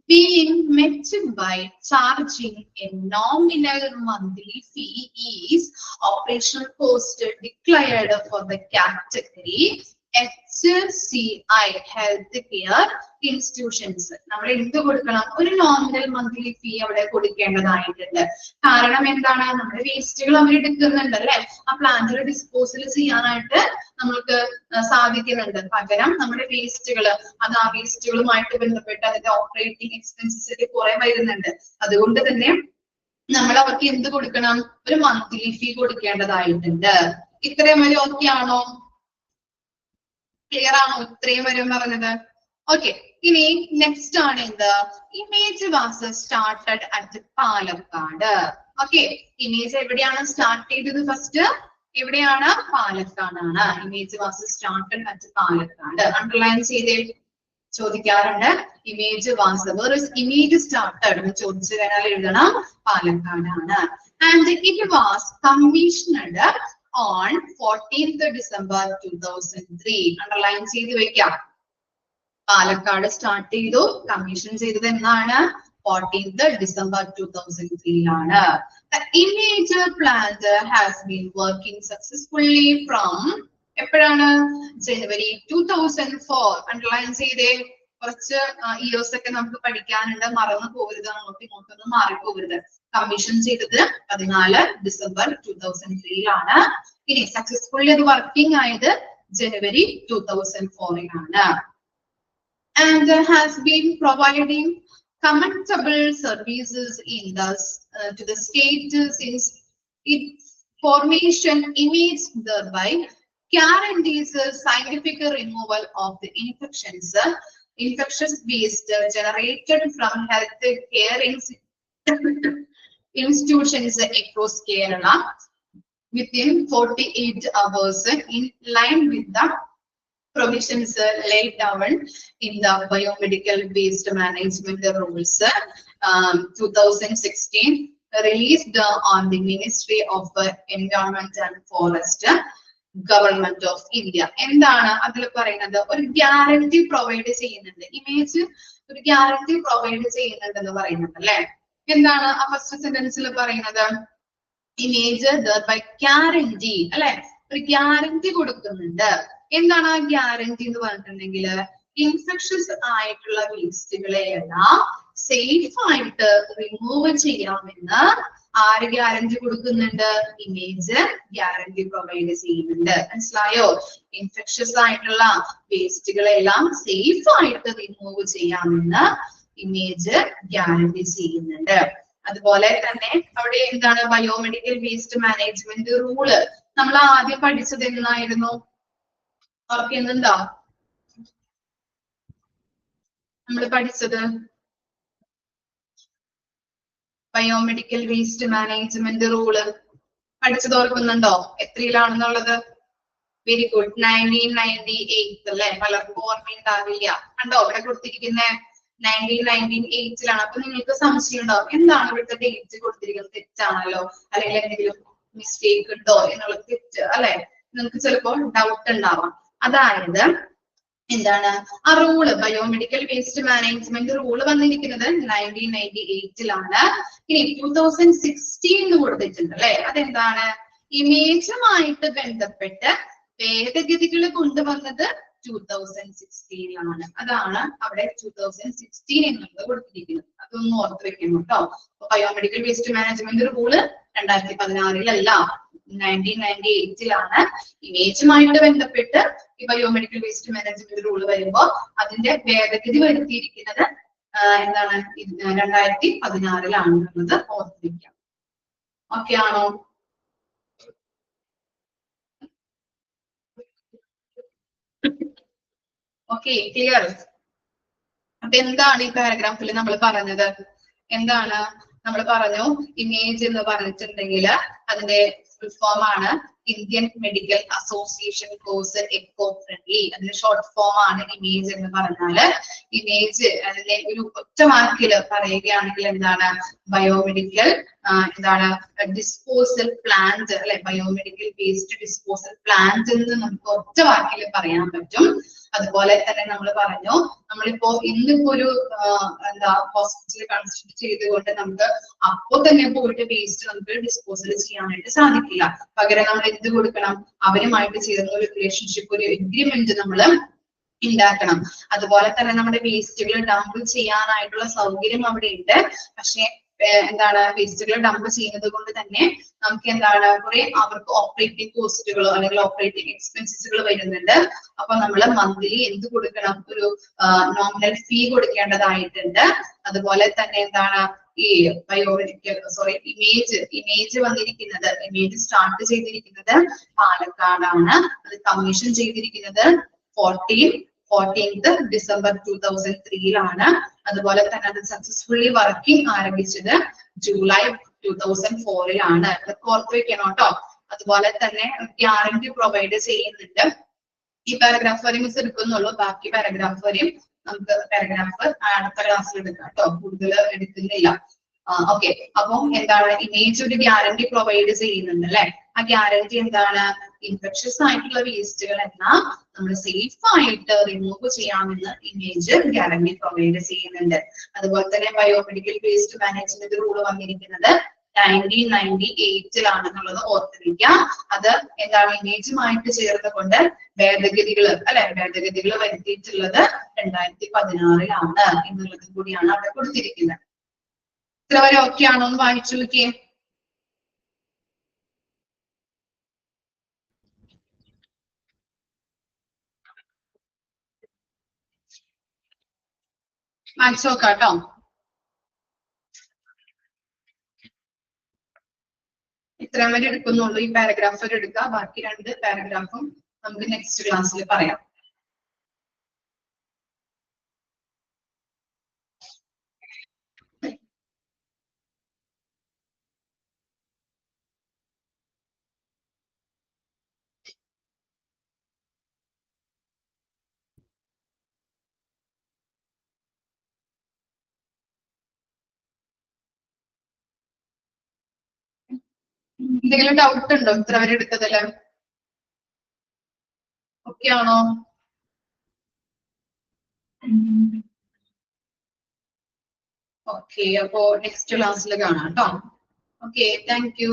being met by charging a nominal monthly fee is operational cost declared for the category HCI Healthcare Institutions. നമ്മൾ എന്ത് കൊടുക്കണം? ഒരു നോമിനൽ മന്ത്ലി ഫീ അവിടെ കൊടുക്കേണ്ടതായിട്ടുണ്ട്. കാരണം എന്താണ്, നമ്മുടെ വേസ്റ്റുകൾ അവർ എടുക്കുന്നുണ്ട് അല്ലെ? ആ പ്ലാന്റിൽ ഡിസ്പോസൽ ചെയ്യാനായിട്ട് നമുക്ക് സാധിക്കുന്നുണ്ട്. പകരം നമ്മുടെ വേസ്റ്റുകൾ ആ വേസ്റ്റുകളുമായിട്ട് ബന്ധപ്പെട്ട് അതിന്റെ ഓപ്പറേറ്റിംഗ് എക്സ്പെൻസസ് കുറെ വരുന്നുണ്ട്. അതുകൊണ്ട് തന്നെ നമ്മൾ അവർക്ക് എന്ത് കൊടുക്കണം? ഒരു മന്ത്ലി ഫീ കൊടുക്കേണ്ടതായിട്ടുണ്ട്. ഇത്രയും വരെ ഓക്കെ ആണോ? ക്ലിയർ ആണോ? ഇത്രയും വരെ പറഞ്ഞത്? ഓക്കെ, ഇനി നെക്സ്റ്റ് ആണ് എന്ത്? Image was started at Palakkad. Okay, image എവിടെയാണ് സ്റ്റാർട്ട് ചെയ്തത്? ഫസ്റ്റ് എവിടെയാണ്? പാലക്കാടാണ്. Image was started at Palakkad. Underline ചെയ്തേ, ചോദിക്കാറുണ്ട്. ഇമേജ് വാസ് ഇമേജ് സ്റ്റാർട്ടഡ് എന്ന് ചോദിച്ചു കഴിഞ്ഞാൽ എഴുതണം പാലക്കാടാണ്. And it was commissioned on 14th December 2003. Underline ചെയ്ത് വെക്കാം. പാലക്കാട് സ്റ്റാർട്ട് ചെയ്തു, കമ്മീഷൻ ചെയ്തത് എന്നാണ്? 14th December 2003 ആണ്. The image plant has been working successfully from എപ്പോഴാണ്? January 2004. അണ്ടർലൈൻ ചെയ്തേ. കുറച്ച് ഇയേഴ്സ് ഒക്കെ നമുക്ക് പഠിക്കാനുണ്ട്, മറന്നു പോകരുത്, അങ്ങോട്ടും ഇങ്ങോട്ടൊന്നും മാറിപ്പോകരുത്. കമ്മീഷൻ ചെയ്തത് 14 December 2003 ഇനി സക്സസ്ഫുള്ളി അത് വർക്കിംഗ് ആയത് January 2004 and has been providing commendable services in to the state since its formation. Image thereby guarantees scientific removal of the infectious waste generated from health care institutions across Kerala within 48 hours in line with the provisions laid down in the biomedical waste management rules 2016 released on the Ministry of Environment and Forest, Government of India. എന്താണ് അതിൽ പറയുന്നത്? ഒരു guarantee provide ചെയ്യുന്നുണ്ട്. Image ഒരു guarantee provide ചെയ്യുന്നുണ്ടെന്ന് പറയുന്നുണ്ട് അല്ലെ? എന്താണ് ആ ഫസ്റ്റ് സെന്റൻസിൽ പറയുന്നത്? ഇമേജ് ബൈ ഗ്യാരണ്ടി അല്ലെ? ഒരു ഗ്യാരണ്ടി കൊടുക്കുന്നുണ്ട്. എന്താണ് ആ ഗ്യാരണ്ടി എന്ന് പറഞ്ഞിട്ടുണ്ടെങ്കിൽ ഇൻഫെക്ഷൻസ് ആയിട്ടുള്ള വേസ്റ്റുകളെ എല്ലാം സേഫ് ആയിട്ട് റിമൂവ് ചെയ്യാമെന്ന് ആര് ഗ്യാരണ്ടി കൊടുക്കുന്നുണ്ട്? ഇമേജ് ഗ്യാരണ്ടി പ്രൊവൈഡ് ചെയ്യുന്നുണ്ട്. മനസ്സിലായോ? ഇൻഫെക്ഷസ് ആയിട്ടുള്ള വേസ്റ്റുകളെല്ലാം സേഫ് ആയിട്ട് റിമൂവ് ചെയ്യാമെന്ന് ഇമേജ് ഗ്യാരണ്ടി ചെയ്യുന്നുണ്ട്. അതുപോലെ തന്നെ അവിടെ എന്താണ് ബയോമെഡിക്കൽ വേസ്റ്റ് മാനേജ്മെന്റ് റൂള് നമ്മൾ ആദ്യം പഠിച്ചത് എന്നായിരുന്നു? ഓർക്കുന്നുണ്ടോ? നമ്മൾ പഠിച്ചത് ബയോമെഡിക്കൽ വേസ്റ്റ് മാനേജ്മെന്റ് റൂള് പഠിച്ചത് ഓർക്കുന്നുണ്ടോ? എത്രയിലാണെന്നുള്ളത്? Very good. 1998 അല്ലെ? പലർക്കും ഓർമ്മയുണ്ടാവില്ല. കണ്ടോ ഇവിടെ കൊടുത്തിരിക്കുന്ന 1998 അപ്പൊ നിങ്ങൾക്ക് സംശയം ഉണ്ടാവും, എന്താണ് ഇവിടുത്തെ ഡേറ്റ് കൊടുത്തിരിക്കുന്നത്? തെറ്റാണല്ലോ, അല്ലെങ്കിൽ എന്തെങ്കിലും മിസ്റ്റേക്ക് ഉണ്ടോ എന്നുള്ളത് തെറ്റ് അല്ലെ? നിങ്ങൾക്ക് ചിലപ്പോൾ ഡൗട്ട് ഉണ്ടാവാം. അതായത് എന്താണ് ആ rule, biomedical waste management rule വന്നിരിക്കുന്നത് 1998 ഇനി 2016 കൊടുത്തിട്ടുണ്ട് അല്ലെ? അതെന്താണ്? ഇമേജുമായിട്ട് ബന്ധപ്പെട്ട് ഭേദഗതികൾ കൊണ്ടുവന്നത് 2016 അതാണ് അവിടെ 2016 എന്നുള്ളത് കൊടുത്തിരിക്കുന്നത്. അതൊന്ന് ഓർത്ത് വെക്കണം കേട്ടോ. ബയോമെഡിക്കൽ വേസ്റ്റ് മാനേജ്മെന്റ് റൂള് 2016 1998 ഇമേജുമായിട്ട് ബന്ധപ്പെട്ട് ഈ ബയോമെഡിക്കൽ വേസ്റ്റ് മാനേജ്മെന്റ് റൂള് വരുമ്പോ അതിന്റെ ഭേദഗതി വരുത്തിയിരിക്കുന്നത് എന്താണ്? 2016 എന്നുള്ളത് ഓർത്തിരിക്കാം. ഓക്കെ ആണോ? Okay, clear? അപ്പൊ എന്താണ് ഈ പാരഗ്രാഫിൽ നമ്മൾ പറഞ്ഞത്? എന്താണ് നമ്മൾ പറഞ്ഞു? ഇമേജ് എന്ന് പറഞ്ഞിട്ടുണ്ടെങ്കിൽ അതിന്റെ ഫുൾ ഫോം ആണ് Indian medical association course eco friendly. അതിന്റെ ഷോർട്ട് ഫോം ആണ് ഇമേജ് എന്ന് പറഞ്ഞാല്. ഇമേജ് അതിന്റെ ഒരു ഒറ്റ വാക്കിൽ പറയുകയാണെങ്കിൽ എന്താണ്? ബയോമെഡിക്കൽ എന്താണ് ഡിസ്പോസൽ പ്ലാന്റ് അല്ലെ? ബയോമെഡിക്കൽ വേസ്റ്റ് ഡിസ്പോസൽ പ്ലാന്റ് എന്ന് നമുക്ക് ഒറ്റ വാക്കിൽ പറയാൻ പറ്റും. അതുപോലെ തന്നെ നമ്മൾ പറഞ്ഞു, നമ്മളിപ്പോ ഇന്നിപ്പോ ഒരു എന്താ ഹോസ്പിറ്റൽ കൺസ്ട്രക്ട് ചെയ്തുകൊണ്ട് നമുക്ക് അപ്പോ തന്നെ പോയിട്ട് വേസ്റ്റ് നമുക്ക് ഡിസ്പോസൽ ചെയ്യാനായിട്ട് സാധിക്കില്ല. പകരം നമ്മൾ എന്ത് കൊടുക്കണം? അവരുമായിട്ട് ചേർന്ന ഒരു റിലേഷൻഷിപ്പ്, ഒരു എഗ്രിമെന്റ് നമ്മൾ ഉണ്ടാക്കണം. അതുപോലെ തന്നെ നമ്മുടെ വേസ്റ്റുകൾ ഡംപ് ചെയ്യാനായിട്ടുള്ള സൗകര്യം അവിടെ ഉണ്ട്. പക്ഷെ എന്താണ് വേസ്റ്റുകൾ ഡംപ് ചെയ്യുന്നത് കൊണ്ട് തന്നെ നമുക്ക് എന്താണ് കുറെ അവർക്ക് ഓപ്പറേറ്റിംഗ് കോസ്റ്റുകളോ അല്ലെങ്കിൽ ഓപ്പറേറ്റിംഗ് എക്സ്പെൻസസുകൾ വരുന്നുണ്ട്. അപ്പൊ നമ്മൾ മന്ത്ലി എന്ത് കൊടുക്കണം? ഒരു നോമിനൽ ഫീ കൊടുക്കേണ്ടതായിട്ടുണ്ട്. അതുപോലെ തന്നെ എന്താണ് ഈ ബയോമെഡിക്കൽ ഇമേജ് വന്നിരിക്കുന്നത്, ഇമേജ് സ്റ്റാർട്ട് ചെയ്തിരിക്കുന്നത് പാലക്കാടാണ്. അത് കമ്മീഷൻ ചെയ്തിരിക്കുന്നത് 14th December 2003 അതുപോലെ തന്നെ അത് സക്സസ്ഫുള്ളി വർക്കിംഗ് ആരംഭിച്ചത് July 2004 അതൊക്കെ ഓർത്ത് വെക്കണം കേട്ടോ. അതുപോലെ തന്നെ ഗ്യാരണ്ടി പ്രൊവൈഡ് ചെയ്യുന്നുണ്ട്. ഈ പാരഗ്രാഫ് വരെ മിസ് എടുക്കുന്നുള്ളൂ, ബാക്കി പാരഗ്രാഫ് വരെയും നമുക്ക് പാരഗ്രാഫ് അടുത്ത ക്ലാസ്സിൽ എടുക്കാം കേട്ടോ, കൂടുതൽ എടുക്കുന്നില്ല. ഓക്കെ, അപ്പം എന്താണ്? ഇമേജ് ഒരു ഗ്യാരണ്ടി പ്രൊവൈഡ് ചെയ്യുന്നുണ്ട് അല്ലെ? ആ ഗ്യാരണ്ടി എന്താണ്? ഇൻഫെക്ഷസ് ആയിട്ടുള്ള വേസ്റ്റുകൾ എന്നാൽ നമ്മൾ സേഫ് ആയിട്ട് റിമൂവ് ചെയ്യാമെന്ന് ഇമേജ് ഗ്യാരണ്ടി പ്രൊവൈഡ് ചെയ്യുന്നുണ്ട്. അതുപോലെ തന്നെ ബയോമെഡിക്കൽ വേസ്റ്റ് മാനേജ്മെന്റ് റൂള് വന്നിരിക്കുന്നത് 1998 എന്നുള്ളത് ഓർത്തിരിക്കുക. അത് എന്താണ്? ഇമേജുമായിട്ട് ചേർന്നുകൊണ്ട് ഭേദഗതികൾ അല്ലെ? ഭേദഗതികൾ വരുത്തിയിട്ടുള്ളത് 2016 എന്നുള്ളത് കൂടിയാണ് അവിടെ കൊടുത്തിരിക്കുന്നത്. ഇത്ര വരെ ഓക്കെ ആണോ? ഒന്ന് വായിച്ചു നോക്കിയേ. വായിച്ചു നോക്കാം കേട്ടോ. ഇത്രയും വരെ എടുക്കുന്നുള്ളൂ. ഈ പാരഗ്രാഫ് വരെ എടുക്കുക, ബാക്കി 2 പാരഗ്രാഫും നമുക്ക് നെക്സ്റ്റ് ക്ലാസ്സിൽ പറയാം. എന്തെങ്കിലും ഡൗട്ട് ഉണ്ടോ ഇത്ര വരെ എടുത്തതില്? ഓക്കെ ആണോ? ഓക്കെ, അപ്പോ നെക്സ്റ്റ് ക്ലാസ്സിൽ കാണാം കേട്ടോ. Okay, thank you.